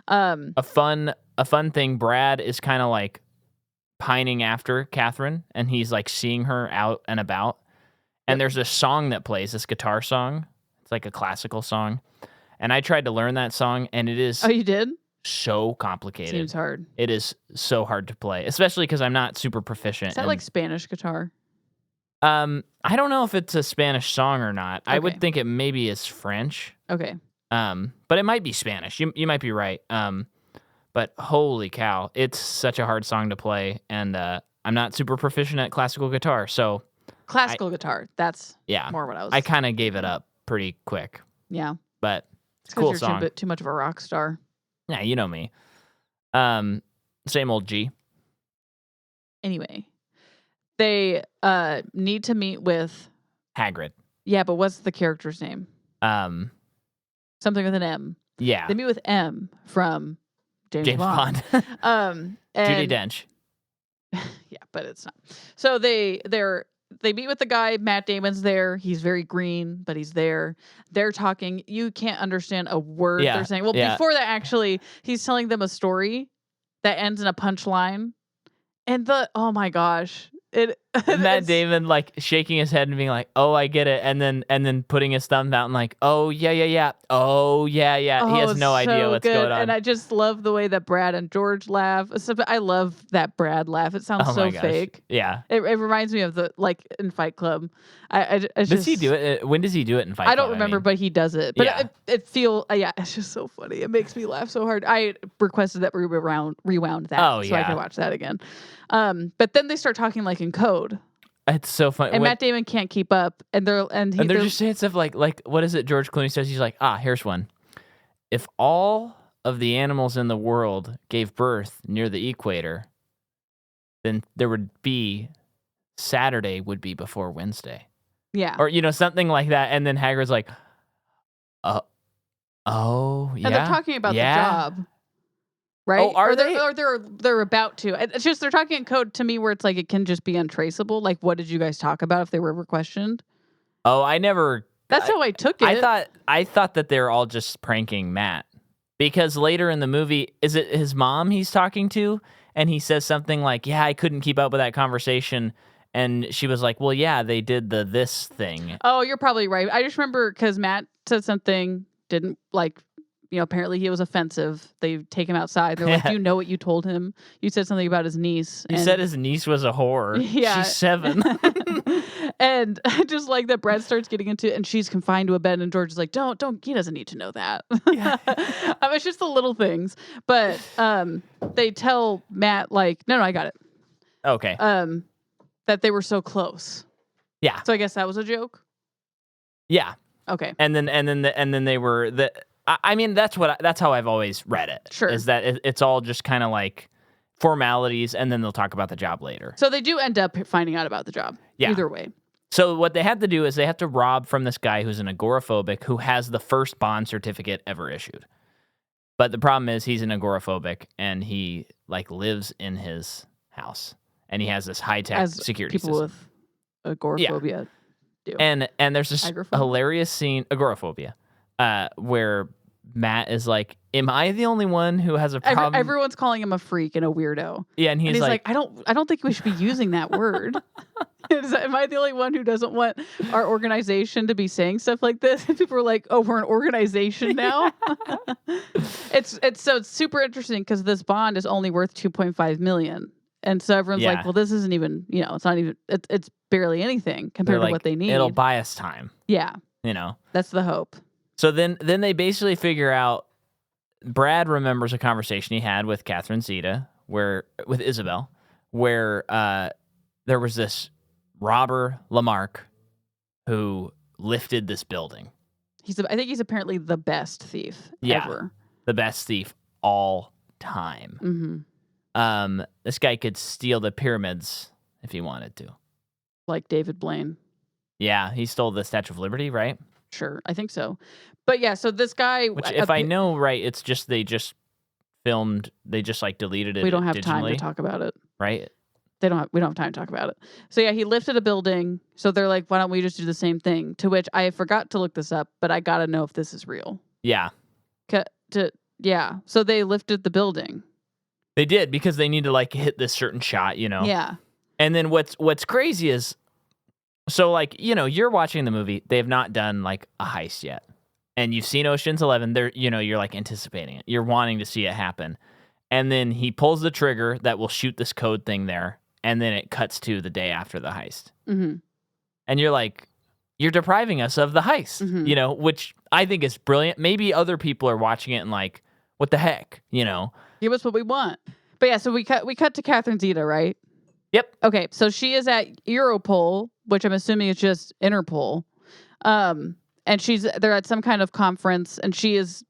A fun thing, Brad is kind of like pining after Catherine, and he's like seeing her out and about. And there's this song that plays, this guitar song. It's like a classical song. And I tried to learn that song, and it is... Oh, you did? So complicated. Seems hard. It is so hard to play, especially because I'm not super proficient. Is that like Spanish guitar? I don't know if it's a Spanish song or not. Okay. I would think it maybe is French. Okay. But it might be Spanish. You might be right. But holy cow, it's such a hard song to play, and I'm not super proficient at classical guitar, so... Classical guitar, that's more what I was... I kind of gave it up pretty quick. Yeah. But it's a cool you're song. Too much of a rock star. Yeah, you know me. Same old G. Anyway, they need to meet with... Hagrid. Yeah, but what's the character's name? Something with an M. Yeah. They meet with M from... James Bond. And Judi Dench. Yeah, but it's not. So they meet with the guy. Matt Damon's there. He's very green, but he's there. They're talking. You can't understand a word they're saying. Well, before that, actually, he's telling them a story that ends in a punchline. And oh my gosh. Matt Damon like shaking his head and being like, "Oh, I get it," and then putting his thumb out and like, "Oh yeah, oh yeah." He has no idea what's going on. And I just love the way that Brad and George laugh. I love that Brad laugh. It sounds so fake. Yeah, it reminds me of the like in Fight Club. Does he do it? When does he do it in Fight Club? I don't remember, but he does it. But it feels it's just so funny. It makes me laugh so hard. I requested that we rewound that so I can watch that again. But then they start talking like in code. It's so funny. And Matt Damon can't keep up, and they're just saying stuff like what is it? George Clooney says, he's like, here's one. If all of the animals in the world gave birth near the equator, then there would be Saturday would be before Wednesday. Yeah, or something like that. And then Hagrid's like, oh yeah, and they're talking about the job. Right? Oh, are they? Or they're about to. It's just they're talking in code to me where it's like it can just be untraceable. Like, what did you guys talk about if they were ever questioned? Oh, I never. That's how I took it. I thought that they're all just pranking Matt, because later in the movie, is it his mom he's talking to, and he says something like, "Yeah, I couldn't keep up with that conversation," and she was like, "Well, yeah, they did this thing." Oh, you're probably right. I just remember because Matt said something, didn't like. Apparently he was offensive. They take him outside. They're like, "Do you know what you told him? You said something about his niece." You said his niece was a whore. Yeah. She's 7. And I just like that Brad starts getting into it, and she's confined to a bed, and George is like, don't, he doesn't need to know that. Yeah. It's just the little things. But they tell Matt, like, no, I got it. Okay. That they were so close. Yeah. So I guess that was a joke? Yeah. Okay. And then they were... I mean, that's how I've always read it. Sure. Is that it's all just kind of like formalities, and then they'll talk about the job later. So they do end up finding out about the job. Yeah. Either way. So what they have to do is they have to rob from this guy who's an agoraphobic who has the first Bond certificate ever issued. But the problem is he's an agoraphobic, and he like lives in his house, and he has this high-tech security people system. With agoraphobia do. And there's this hilarious scene, agoraphobia. Where Matt is like, "Am I the only one who has a problem?" Everyone's calling him a freak and a weirdo. Yeah, and he's like, "I don't think we should be using that word." Am I the only one who doesn't want our organization to be saying stuff like this? And people are like, "Oh, we're an organization now." It's super interesting because this bond is only worth $2.5 million, and so everyone's like, "Well, this isn't even it's not even it's barely anything compared to what they need. It'll buy us time." Yeah, that's the hope. So then they basically figure out, Brad remembers a conversation he had with Catherine Zeta, with Isabel, where there was this robber, Lamarck, who lifted this building. I think he's apparently the best thief ever. The best thief all time. Mm-hmm. This guy could steal the pyramids if he wanted to. Like David Blaine. Yeah, he stole the Statue of Liberty, right? Sure, I think so. But yeah, so this guy. Which, if I know right, it's just they just filmed. They just like deleted it. We don't have digitally, time to talk about it. Right? We don't have time to talk about it. So yeah, he lifted a building. So they're like, why don't we just do the same thing? To which I forgot to look this up, but I gotta know if this is real. Yeah. Yeah. So they lifted the building. They did because they need to like hit this certain shot, you know. Yeah. And then what's crazy is, so like, you know, you're watching the movie. They have not done like a heist yet, and you've seen Ocean's 11. There, you know, you're like anticipating it. You're wanting to see it happen, and then he pulls the trigger that will shoot this code thing there, and then it cuts to the day after the heist, and you're like, you're depriving us of the heist, you know, which I think is brilliant. Maybe other people are watching it and like, what the heck, you know? Give us what we want. But yeah, so we cut to Catherine Zeta, right? Yep. Okay, so she is at Europol, which I'm assuming is just Interpol. And they're at some kind of conference, and she is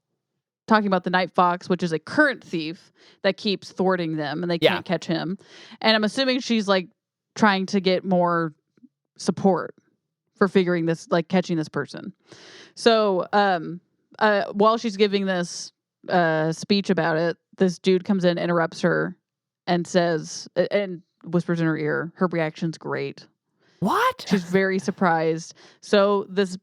talking about the Night Fox, which is a current thief that keeps thwarting them, and they can't catch him. And I'm assuming she's like trying to get more support for figuring this, like catching this person. So while she's giving this speech about it, this dude comes in, interrupts her, and says, and whispers in her ear, her reaction's great. What? She's very surprised. So this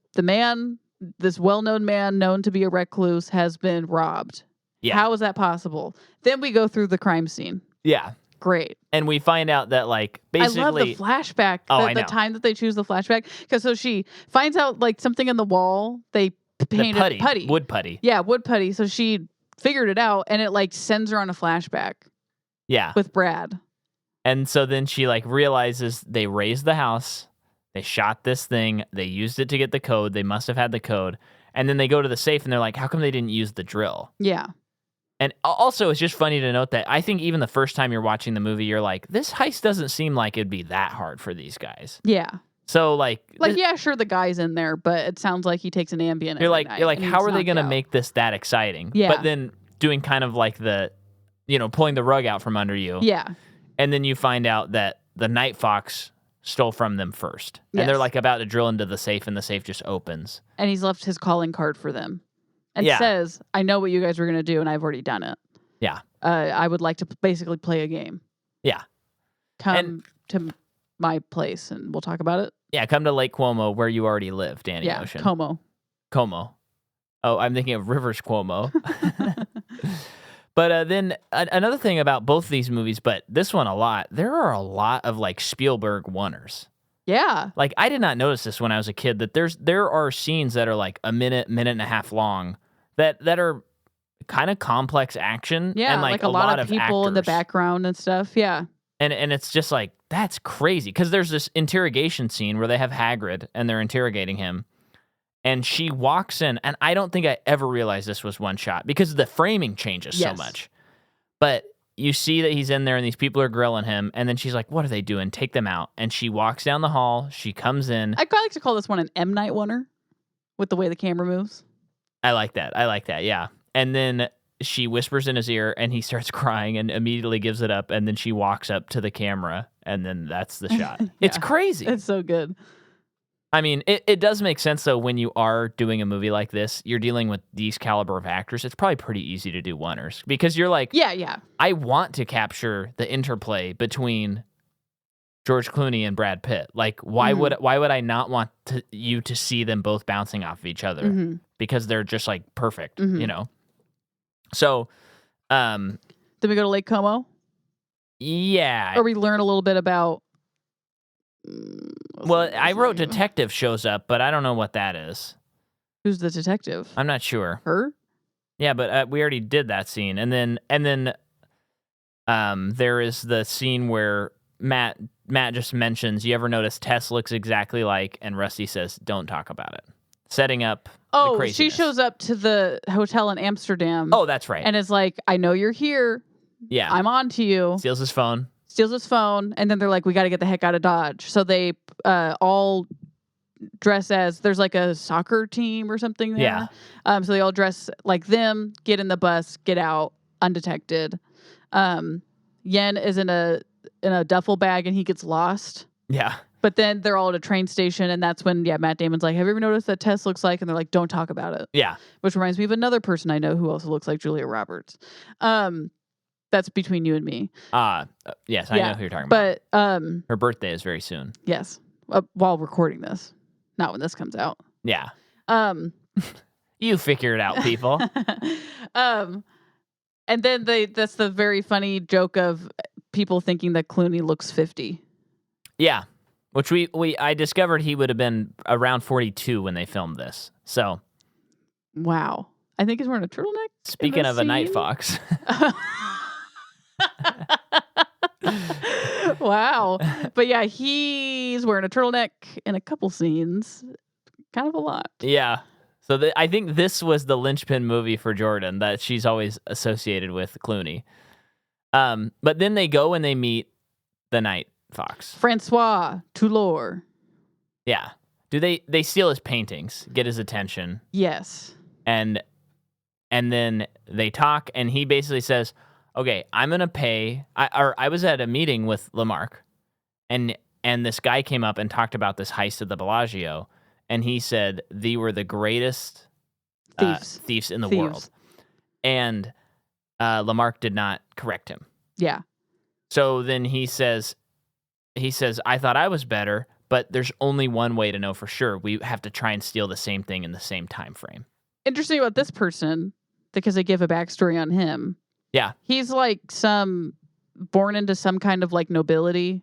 well-known man known to be a recluse has been robbed. Yeah. How is that possible? Then we go through the crime scene. Yeah. Great. And we find out that like basically I love the flashback. The time that they choose the flashback. Because so she finds out like something in the wall. They painted putty. Wood putty. Yeah, wood putty. So she figured it out, and it like sends her on a flashback. Yeah. With Brad. And so then she like realizes they raised the house, they shot this thing, they used it to get the code, they must have had the code, and then they go to the safe and they're like, how come they didn't use the drill? Yeah. And also, it's just funny to note that I think even the first time you're watching the movie, you're like, this heist doesn't seem like it'd be that hard for these guys. Yeah. So yeah, sure, the guy's in there, but it sounds like he takes an Ambien. You're like, how are they going to make this that exciting? Yeah. But then doing kind of like pulling the rug out from under you. Yeah. And then you find out that the Night Fox stole from them first. Yes. And they're like about to drill into the safe, and the safe just opens. And he's left his calling card for them. And says, I know what you guys were going to do, and I've already done it. Yeah. I would like to basically play a game. Yeah. Come to my place, and we'll talk about it. Yeah, come to Lake Cuomo, where you already live, Danny Ocean. Como. Oh, I'm thinking of Rivers Cuomo. But then another thing about both of these movies, but this one a lot, there are a lot of like Spielberg oneers. Yeah. Like I did not notice this when I was a kid, that there are scenes that are like a minute and a half long that are kind of complex action. Yeah, and like a lot of people actors in the background and stuff. Yeah. And it's just like, that's crazy. Because there's this interrogation scene where they have Hagrid and they're interrogating him. And she walks in, and I don't think I ever realized this was one shot because the framing changes so much. But you see that he's in there and these people are grilling him, and then she's like, what are they doing? Take them out. And she walks down the hall. She comes in. I'd like to call this one an M. Night oneer with the way the camera moves. I like that, yeah. And then she whispers in his ear, and he starts crying and immediately gives it up, and then she walks up to the camera, and then that's the shot. It's crazy. It's so good. I mean, it does make sense, though, when you are doing a movie like this, you're dealing with these caliber of actors, it's probably pretty easy to do oneers because you're like, yeah. I want to capture the interplay between George Clooney and Brad Pitt. Like, why would I not want you to see them both bouncing off of each other? Because they're just like perfect, you know? So, then we go to Lake Como? Yeah. Or we learn a little bit about... Well, I wrote detective shows up, but I don't know what that is. Who's the detective? I'm not sure. Her? Yeah, but we already did that scene. And then there is the scene where Matt just mentions, you ever notice Tess looks exactly like, and Rusty says, don't talk about it. Setting up the craziness. She shows up to the hotel in Amsterdam. Oh, that's right. And is like, I know you're here. Yeah. I'm on to you. Steals his phone, and then they're like, we got to get the heck out of Dodge. So they all dress as, there's like a soccer team or something there. Yeah. So they all dress like them, get in the bus, get out undetected. Yen is in a in a duffel bag and he gets lost. Yeah. But then they're all at a train station, and that's when, Matt Damon's like, have you ever noticed what Tess looks like? And they're like, don't talk about it. Yeah. Which reminds me of another person I know who also looks like Julia Roberts. That's between you and me. Yes, I know who you're talking about. But her birthday is very soon. Yes. While recording this. Not when this comes out. Yeah. You figure it out, people. And then that's the very funny joke of people thinking that Clooney looks 50. Yeah. Which I discovered he would have been around 42 when they filmed this. So. Wow. I think he's wearing a turtleneck. Speaking of a night fox. Wow. But yeah, he's wearing a turtleneck in a couple scenes. Kind of a lot. Yeah. So I think this was the linchpin movie for Jordan that she's always associated with Clooney. But then they go and they meet the night fox. Francois Toulor. Yeah. Do they steal his paintings, get his attention? Yes. And then they talk, and he basically says, okay, I'm going to pay. I was at a meeting with Lamarck, and this guy came up and talked about this heist at the Bellagio, and he said they were the greatest thieves in the world. And Lamarck did not correct him. Yeah. So then he says, I thought I was better, but there's only one way to know for sure. We have to try and steal the same thing in the same time frame. Interesting about this person, because they give a backstory on him. Yeah. He's like born into some kind of like nobility,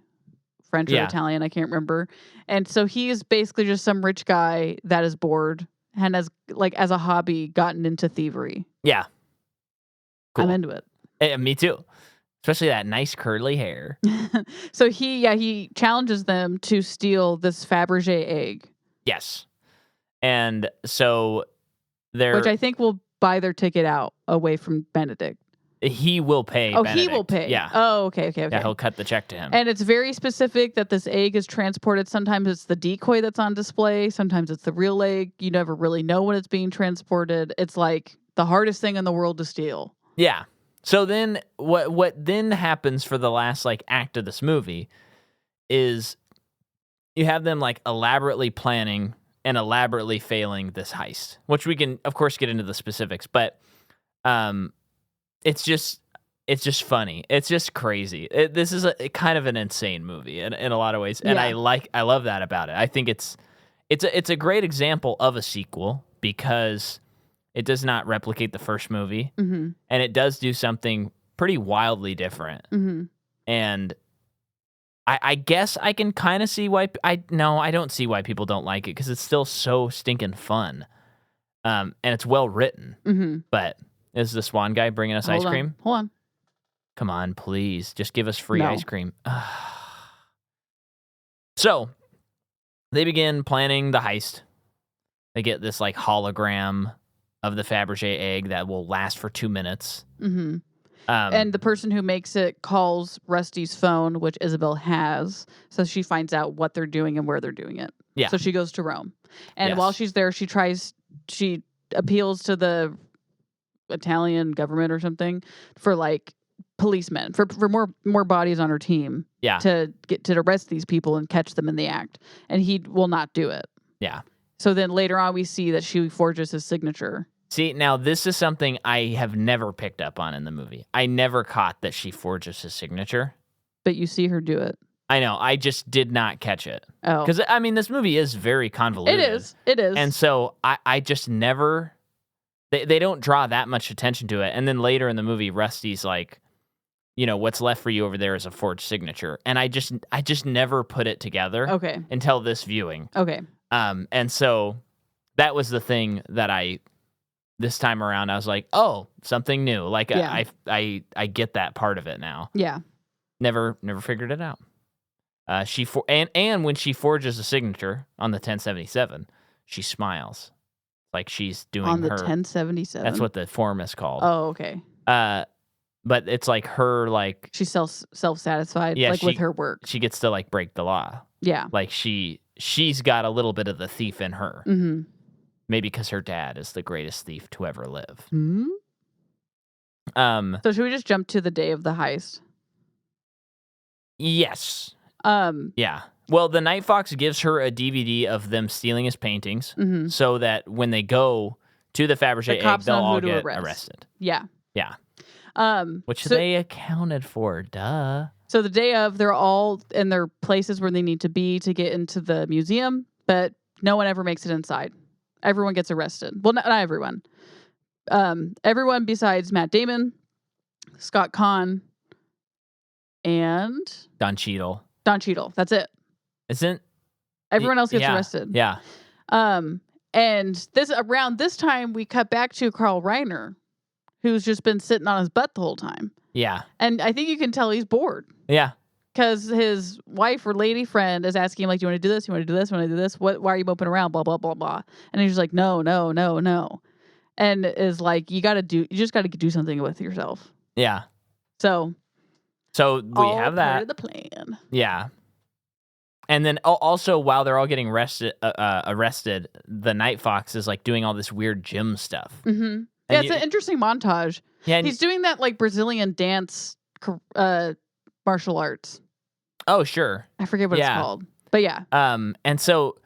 French or Italian, I can't remember. And so he is basically just some rich guy that is bored and has as a hobby gotten into thievery. Yeah. Cool. I'm into it. Hey, me too. Especially that nice curly hair. So he challenges them to steal this Fabergé egg. Yes. And so which I think will buy their ticket out away from Benedict. He will pay. Oh, Benedict. He will pay. Yeah. Oh, okay. Yeah, he'll cut the check to him. And it's very specific that this egg is transported. Sometimes it's the decoy that's on display. Sometimes it's the real egg. You never really know when it's being transported. It's like the hardest thing in the world to steal. Yeah. So then what then happens for the last act of this movie is you have them elaborately planning and elaborately failing this heist, which we can of course get into the specifics, but it's just funny. It's just crazy. This is a kind of an insane movie in a lot of ways, and I love that about it. I think it's a great example of a sequel because it does not replicate the first movie, and it does do something pretty wildly different. And I guess I can kind of see why I don't see why people don't like it because it's still so stinking fun, and it's well written. But is the Swan guy bringing us ice cream? Hold on. Come on, please, just give us free ice cream. So they begin planning the heist. They get this hologram of the Fabergé egg that will last for 2 minutes. And the person who makes it calls Rusty's phone, which Isabel has, so she finds out what they're doing and where they're doing it. Yeah. So she goes to Rome. And while she's there, she appeals to the Italian government or something for policemen, for more bodies on her team. Yeah. To get to arrest these people and catch them in the act. And he will not do it. Yeah. So then later on, we see that she forges his signature. See, now this is something I have never picked up on in the movie. I never caught that she forges his signature. But you see her do it. I know. I just did not catch it. Oh. Because, this movie is very convoluted. It is. And so I just never... They don't draw that much attention to it. And then later in the movie, Rusty's like, what's left for you over there is a forged signature. And I just never put it together. Okay. Until this viewing. Okay. And so that was the thing that this time around, I was like, oh, something new. I get that part of it now. Yeah. Never figured it out. And when she forges a signature on the 1077, she smiles. Like she's doing on the her 1077. That's what the form is called. Oh, okay. But it's her she's self-satisfied with her work. She gets to break the law. Yeah. She's got a little bit of the thief in her. Mm-hmm. Maybe because her dad is the greatest thief to ever live. Hmm? So should we just jump to the day of the heist? Yes. Um, Yeah. Well, the Night Fox gives her a DVD of them stealing his paintings mhm. so that when they go to the Fabergé The egg, cops they'll know who all to get arrest. arrested. Yeah. Yeah. Which So they accounted for. Duh. the day of, they're all in their places where they need to be to get into the museum, but no one ever makes it inside. Everyone gets arrested. Well, not everyone. Everyone besides Matt Damon, Scott Conn, and Don Cheadle. Don Cheadle. That's it. Isn't Everyone else gets yeah, arrested. Yeah. And around this time, we cut back to Carl Reiner, who's just been sitting on his butt the whole time. Yeah. And I think you can tell he's bored. Yeah. Because his wife or lady friend is asking him, like, do you want to do this? You want to do this? You want to do this? Why are you moping around? Blah, blah, blah, blah. And he's just like, no, no, no, no. And is like, you just got to do something with yourself. Yeah. So we have that. Part of the plan. Yeah. And then also while they're all getting arrested, the Night Fox is like doing all this weird gym stuff. Mm-hmm. Yeah, it's an interesting montage. Yeah, he's doing that like Brazilian dance, martial arts. Oh, sure. I forget what it's called, but yeah. And so,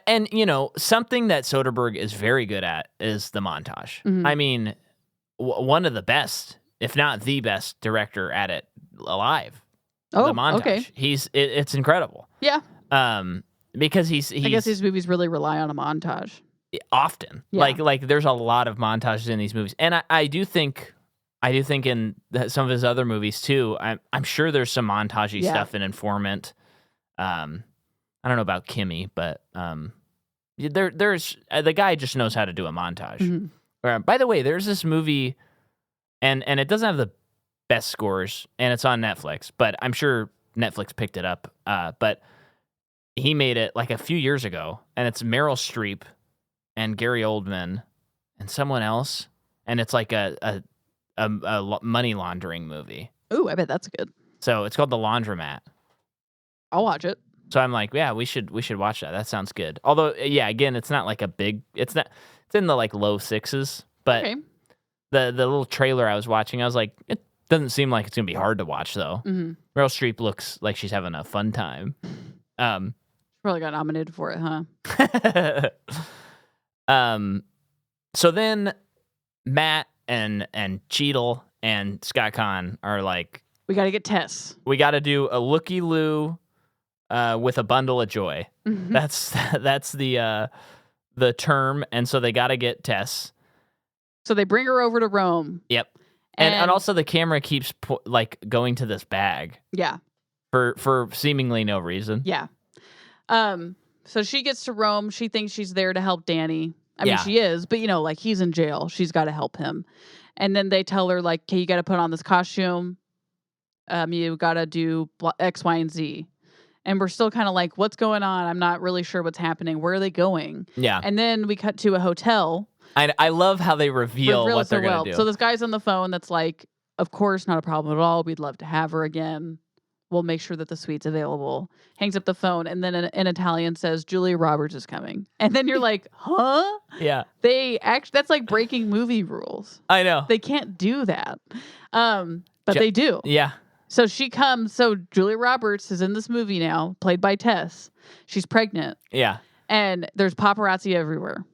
and you know, something that Soderbergh is very good at is the montage. Mm-hmm. I mean, one of the best, if not the best, director at it alive. Oh, the montage. Okay. It's incredible. Yeah. Because he's I guess these movies really rely on a montage. Often. Yeah. Like there's a lot of montages in these movies. And I do think in some of his other movies too, I'm sure there's some montagey stuff in Informant. I don't know about Kimmy, but there's the guy just knows how to do a montage. Mm-hmm. By the way, there's this movie and it doesn't have the best scores and it's on Netflix, but I'm sure Netflix picked it up. But he made it like a few years ago and it's Meryl Streep and Gary Oldman and someone else. And it's like a money laundering movie. Ooh, I bet that's good. So it's called The Laundromat. I'll watch it. So I'm like, yeah, we should watch that. That sounds good. Although, yeah, again, it's not like it's in the like low sixes, but okay. the little trailer I was watching, I was like, it doesn't seem like it's gonna be hard to watch though. Mm-hmm. Meryl Streep looks like she's having a fun time. Probably got nominated for it, huh? So then Matt and Cheadle and Scott Conn are like, we got to get Tess. We got to do a looky-loo with a bundle of joy. Mm-hmm. That's the term, and so they got to get Tess. So they bring her over to Rome. Yep, and also the camera keeps going to this bag. Yeah, for seemingly no reason. Yeah. So she gets to Rome. She thinks she's there to help Danny. I mean, she is, but like he's in jail. She's got to help him. And then they tell her like, "Okay, you got to put on this costume. You got to do X, Y, and Z." And we're still kind of like, "What's going on? I'm not really sure what's happening. Where are they going?" Yeah. And then we cut to a hotel. I love how they reveal what they're going to do. So this guy's on the phone that's like, "Of course, not a problem at all. We'd love to have her again. We'll make sure that the suite's available." Hangs up the phone, and then in Italian says, "Julia Roberts is coming." And then you're like, huh? Yeah. That's like breaking movie rules. I know. They can't do that. But they do. Yeah. So she comes. So Julia Roberts is in this movie now, played by Tess. She's pregnant. Yeah. And there's paparazzi everywhere.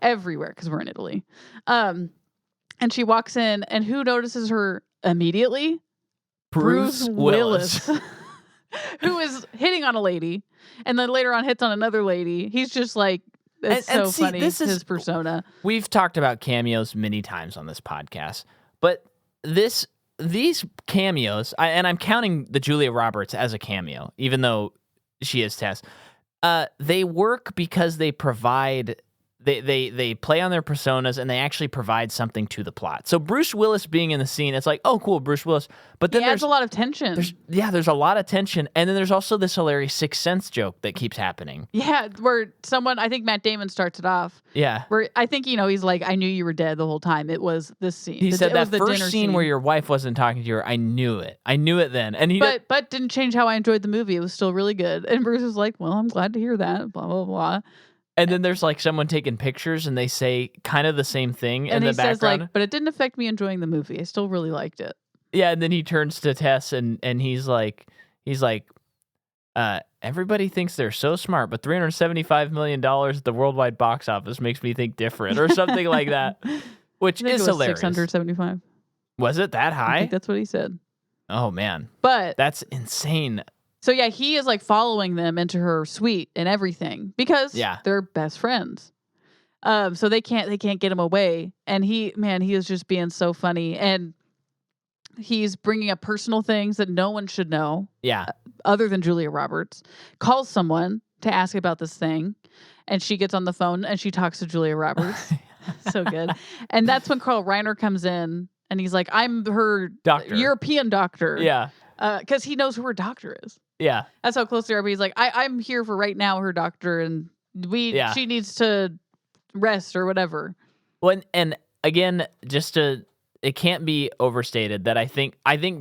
Everywhere, because we're in Italy. And she walks in, and who notices her immediately? Bruce Willis. Who is hitting on a lady, and then later on hits on another lady. He's just like, it's so funny. This is his persona. We've talked about cameos many times on this podcast, but these cameos, and I'm counting the Julia Roberts as a cameo, even though she is Tess. They work because they provide. They play on their personas and they actually provide something to the plot. So Bruce Willis being in the scene, it's like, oh, cool, Bruce Willis. But then there's a lot of tension. There's a lot of tension. And then there's also this hilarious Sixth Sense joke that keeps happening. Yeah, where I think Matt Damon starts it off. Yeah. Where I think, he's like, "I knew you were dead the whole time." It was this scene. He said that first scene where your wife wasn't talking to you, I knew it. I knew it then. And but didn't change how I enjoyed the movie. It was still really good. And Bruce was like, "Well, I'm glad to hear that." Blah, blah, blah. And then there's like someone taking pictures and they say kind of the same thing in the background. Says, "But it didn't affect me enjoying the movie. I still really liked it." Yeah, and then he turns to Tess and he's like, everybody thinks they're so smart, but $375 million at the worldwide box office makes me think different, or something like that, which I think is it was hilarious. 675. Was it that I high? think that's what he said. Oh man, But that's insane. so yeah, he is like following them into her suite and everything because they're best friends. So they can't get him away. And he is just being so funny, and he's bringing up personal things that no one should know. Yeah. Other than Julia Roberts, calls someone to ask about this thing, and she gets on the phone and she talks to Julia Roberts. So good. And that's when Carl Reiner comes in and he's like, I'm her doctor. European doctor. Yeah. Because he knows who her doctor is. Yeah. That's how close they are. But he's like, I'm here for right now, her doctor, and she needs to rest or whatever. Well, and again, it can't be overstated that I think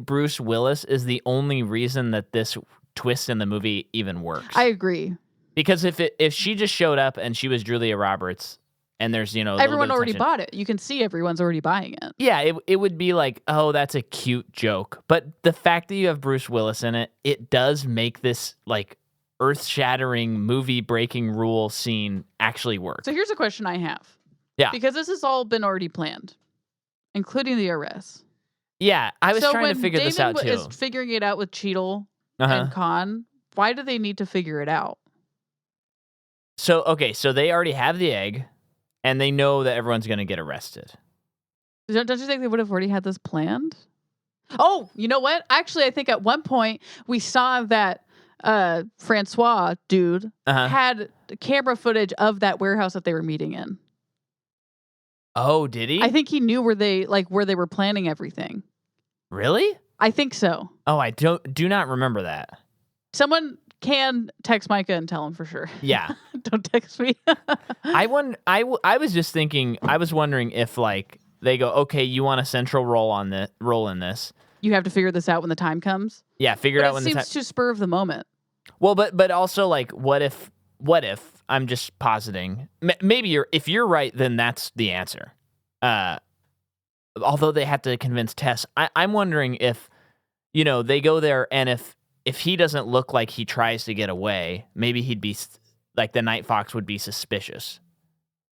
Bruce Willis is the only reason that this twist in the movie even works. I agree. Because if she just showed up and she was Julia Roberts, and there's everyone already bought it. You can see everyone's already buying it. Yeah, it would be like, oh, that's a cute joke. But the fact that you have Bruce Willis in it, it does make this like earth-shattering, movie-breaking rule scene actually work. So here's a question I have. Yeah. Because this has all been already planned, including the arrest. Yeah, I was trying to figure this out too. So when Damon is figuring it out with Cheadle and Khan, why do they need to figure it out? So they already have the egg, and they know that everyone's going to get arrested. Don't you think they would have already had this planned? Oh, you know what? Actually, I think at one point we saw that Francois dude had camera footage of that warehouse that they were meeting in. Oh, did he? I think he knew where they were planning everything. Really? I think so. Oh, I do not remember that. Someone can text Micah and tell him for sure. Yeah. Don't text me. I was just thinking, I was wondering if like they go, okay, you want a central role in this. You have to figure this out when the time comes. Yeah, figure it out when the time. It seems too spur of the moment. Well, but also like, what if I'm just positing? Maybe if you're right, then that's the answer. Although they have to convince Tess, I'm wondering if they go there, and if he doesn't look like he tries to get away, maybe he'd be like the Night Fox would be suspicious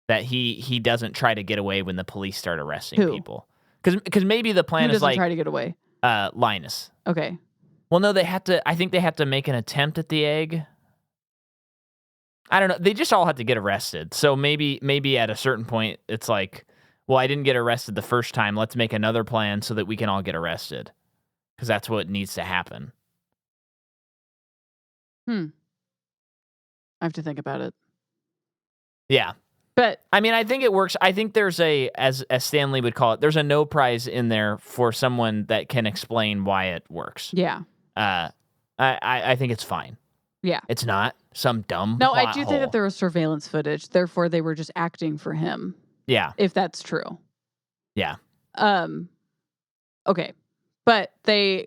that he doesn't try to get away when the police start arresting people. Because maybe the plan is like try to get away. Linus. Okay. Well, no, I think they have to make an attempt at the egg. I don't know. They just all have to get arrested. So maybe at a certain point, it's like, well, I didn't get arrested the first time. Let's make another plan so that we can all get arrested. Because that's what needs to happen. I have to think about it. Yeah. But I mean, I think it works. I think there's as Stanley would call it, there's a no prize in there for someone that can explain why it works. Yeah. I think it's fine. Yeah. It's not some dumb No, plot I do hole. think that there was surveillance footage. Therefore, they were just acting for him. Yeah. If that's true. Yeah. Okay. But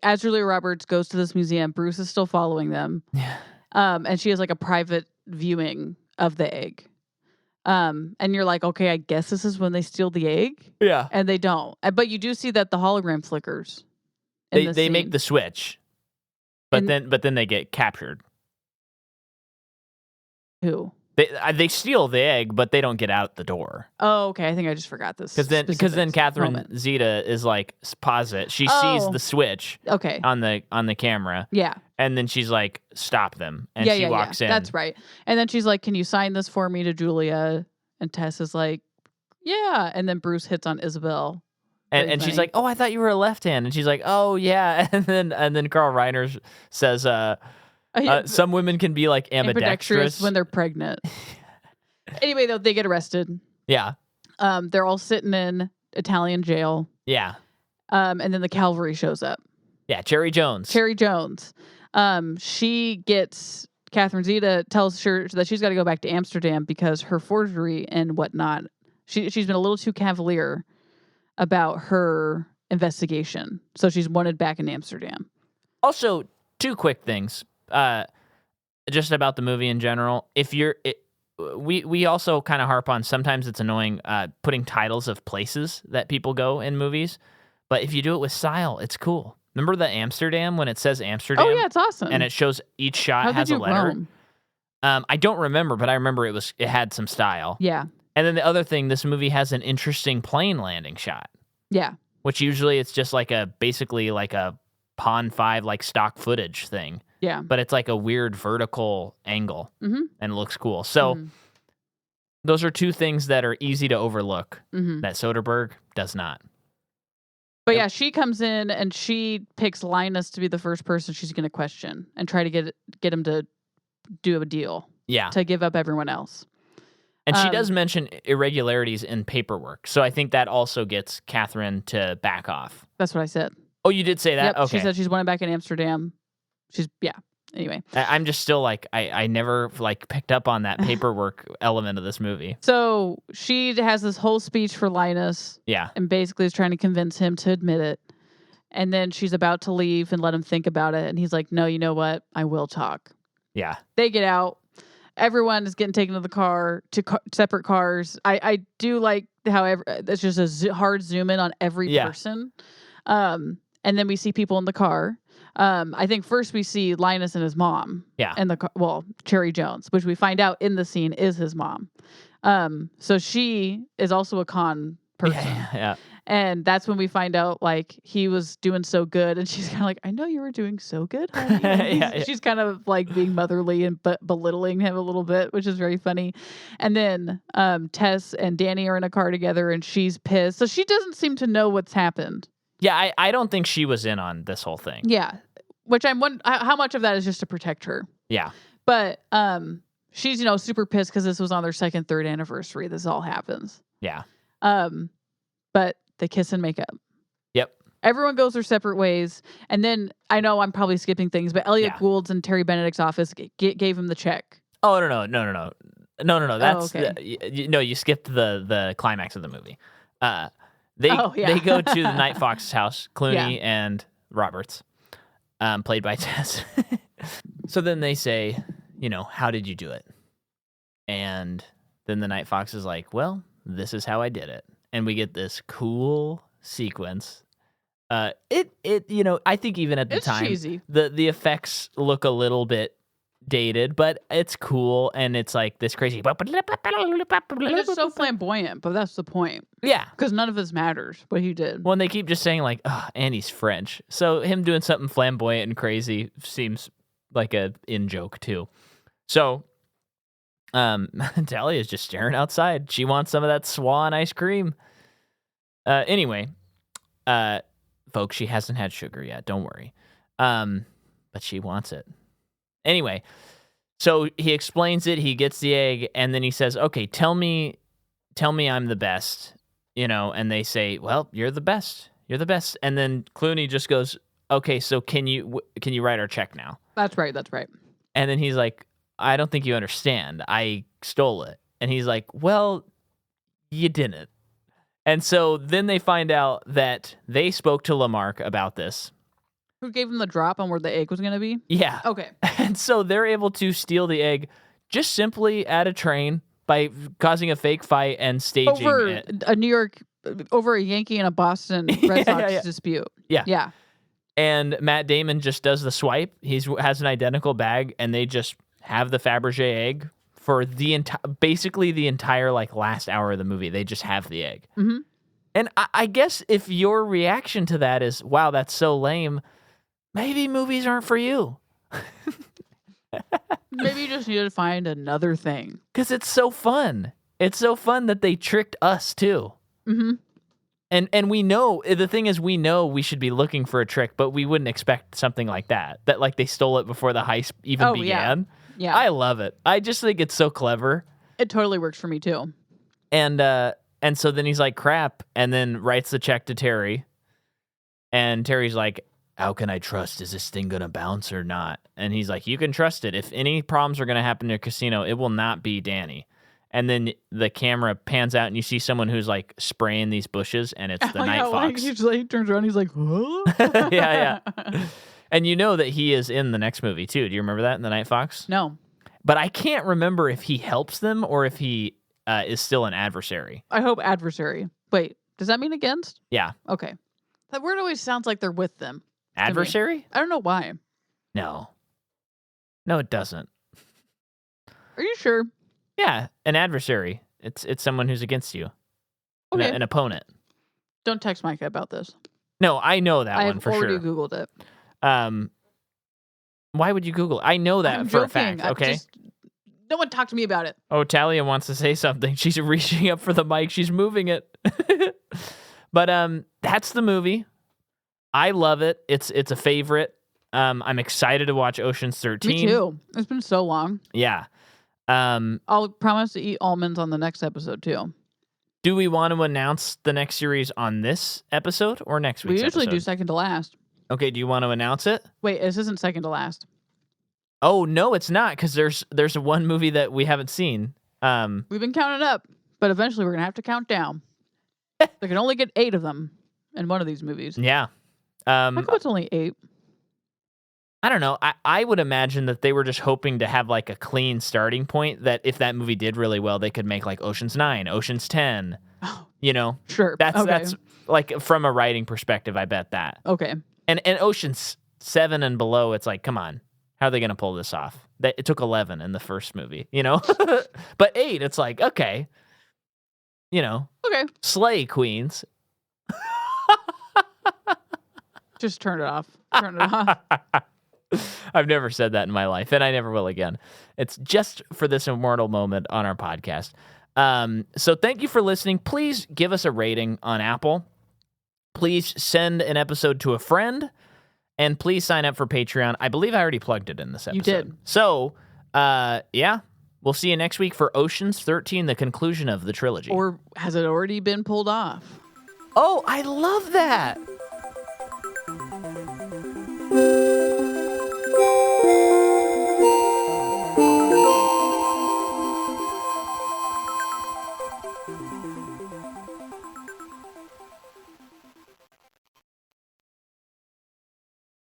as Julia Roberts goes to this museum, Bruce is still following them. Yeah. And she has like a private viewing of the egg. And you're like, okay, I guess this is when they steal the egg. Yeah. And they don't. But you do see that the hologram flickers. They make the switch. But then they get captured. Who? They steal the egg, but they don't get out the door. Oh, okay. I think I just forgot this. Because then Catherine Zeta is like, pause it. She sees the switch. Okay. On the camera. Yeah. And then she's like, stop them. And she walks in. That's right. And then she's like, can you sign this for me to Julia? And Tess is like, yeah. And then Bruce hits on Isabel. And she's like, oh, I thought you were a left hand. And she's like, oh yeah. And then Carl Reiner says, some women can be like ambidextrous when they're pregnant. Anyway, though, they get arrested. Yeah. They're all sitting in Italian jail. Yeah. And then the cavalry shows up. Yeah, Cherry Jones. She gets Catherine Zeta tells her that she's got to go back to Amsterdam because her forgery and whatnot. She's been a little too cavalier about her investigation, so she's wanted back in Amsterdam. Also, two quick things, just about the movie in general. We also kind of harp on sometimes it's annoying putting titles of places that people go in movies, But if you do it with style, it's cool. Remember the Amsterdam when it says Amsterdam? Oh yeah, it's awesome. And it shows each shot How has did a you letter. roam? I don't remember, but I remember it had some style. Yeah. And then the other thing, this movie has an interesting plane landing shot, Yeah. which usually it's just like basically like a Pond 5 like stock footage thing. Yeah. But it's like a weird vertical angle Mm-hmm. and it looks cool. So those are two things that are easy to overlook that Soderbergh does not. But yeah, she comes in and she picks Linus to be the first person she's going to question and try to get him to do a deal. Yeah. To give up everyone else. And she does mention irregularities in paperwork. So I think that also gets Catherine to back off. That's what I said. Oh, you did say that? Yep, Okay. She said she's wanted back in Amsterdam. Anyway. I'm just still like, I never like picked up on that paperwork element of this movie. So she has this whole speech for Linus. Yeah. And basically is trying to convince him to admit it. And then she's about to leave and let him think about it. And he's like, no, you know what? I will talk. Yeah. They get out. Everyone is getting taken to the car, separate cars. I do like how it's just a hard zoom in on every person. And then we see people in the car. I think first we see Linus and his mom. Yeah. And Cherry Jones, which we find out in the scene is his mom. So she is also a con person. Yeah. And that's when we find out, like, he was doing so good. And she's kind of like, I know you were doing so good, honey. She's kind of, like, being motherly and belittling him a little bit, which is very funny. And then Tess and Danny are in a car together, and she's pissed. So she doesn't seem to know what's happened. Yeah, I don't think she was in on this whole thing. Yeah. Which I'm wondering, how much of that is just to protect her? Yeah. But she's, super pissed because this was on their second, third anniversary. This all happens. Yeah. But they kiss and make up. Yep. Everyone goes their separate ways. And then, I know I'm probably skipping things, but Elliot Gould's in Terry Benedict's office gave him the check. Oh, no. That's okay. No, you skipped the climax of the movie. They go to the Night Fox's house, Clooney and Roberts, played by Tess. So then they say, how did you do it? And then the Night Fox is like, well, this is how I did it. And we get this cool sequence. I think even at the time, cheesy. the effects look a little bit dated, but it's cool, and it's like this crazy. It's so flamboyant, but that's the point. Yeah, because none of this matters what he did. Well, and they keep just saying like, "Oh, and he's French," so him doing something flamboyant and crazy seems like a in joke too. So, Talia is just staring outside. She wants some of that Swan ice cream. Anyway, folks, she hasn't had sugar yet. Don't worry. But she wants it. Anyway, so he explains it. He gets the egg, and then he says, "Okay, tell me I'm the best." And they say, "Well, you're the best. You're the best." And then Clooney just goes, "Okay, so can you write our check now?" That's right. And then he's like, "I don't think you understand. I stole it." And he's like, "Well, you didn't." And so then they find out that they spoke to Lamarck about this. Who gave him the drop on where the egg was going to be? Yeah. Okay. And so they're able to steal the egg just simply at a train by causing a fake fight and staging it. Over a Yankee and a Boston Red Sox dispute. Yeah. And Matt Damon just does the swipe. He has an identical bag, and they just have the Fabergé egg for basically the entire last hour of the movie. They just have the egg. Mm-hmm. And I guess if your reaction to that is, wow, that's so lame, maybe movies aren't for you. Maybe you just need to find another thing. Because it's so fun. It's so fun that they tricked us too. Mm-hmm. And we know, the thing is, we know we should be looking for a trick, but we wouldn't expect something like that. That they stole it before the heist even began. Yeah. I love it. I just think it's so clever. It totally works for me too. And so then he's like, crap, and then writes the check to Terry. And Terry's like, how can I trust? Is this thing going to bounce or not? And he's like, you can trust it. If any problems are going to happen in a casino, it will not be Danny. And then the camera pans out and you see someone who's spraying these bushes, and it's the Night Fox. He turns around, he's like, huh? Yeah. And you know that he is in the next movie too. Do you remember that in the Night Fox? No. But I can't remember if he helps them or if he is still an adversary. I hope adversary. Wait, does that mean against? Yeah. Okay. That word always sounds like they're with them. to me. Adversary? I don't know why. No. No, it doesn't. Are you sure? Yeah, an adversary. It's someone who's against you. Okay. An opponent. Don't text Micah about this. No, I know that I one have for already sure. Googled it. Why would you Google it? I know that I'm for joking. a fact. Okay. No one talk to me about it. Oh, Talia wants to say something. She's reaching up for the mic. She's moving it. But that's the movie. I love it. It's a favorite. I'm excited to watch Ocean's 13. Me too. It's been so long. Yeah. I'll promise to eat almonds on the next episode too. Do we want to announce the next series on this episode or next week's We usually do episode? second to last. Okay, do you want to announce it? Wait, this isn't second to last. Oh, no, it's not, because there's one movie that we haven't seen. We've been counting up, but eventually we're going to have to count down. They can only get 8 of them in one of these movies. Yeah. How come it's only 8? I don't know. I would imagine that they were just hoping to have like a clean starting point, that if that movie did really well, they could make like Ocean's 9, Ocean's 10, Oh, you know? sure. That's like, from a writing perspective, I bet that. Okay. And Ocean's 7 and below, it's like, come on. How are they going to pull this off? It took 11 in the first movie, you know? But 8, it's like, okay. You know, Okay. slay, queens. Just turn it off. Turn it off. I've never said that in my life, and I never will again. It's just for this immortal moment on our podcast. So thank you for listening. Please give us a rating on Apple. Please send an episode to a friend, and please sign up for Patreon. I believe I already plugged it in this episode. You did. So, yeah, we'll see you next week for Ocean's 13, the conclusion of the trilogy. Or has it already been pulled off? Oh, I love that.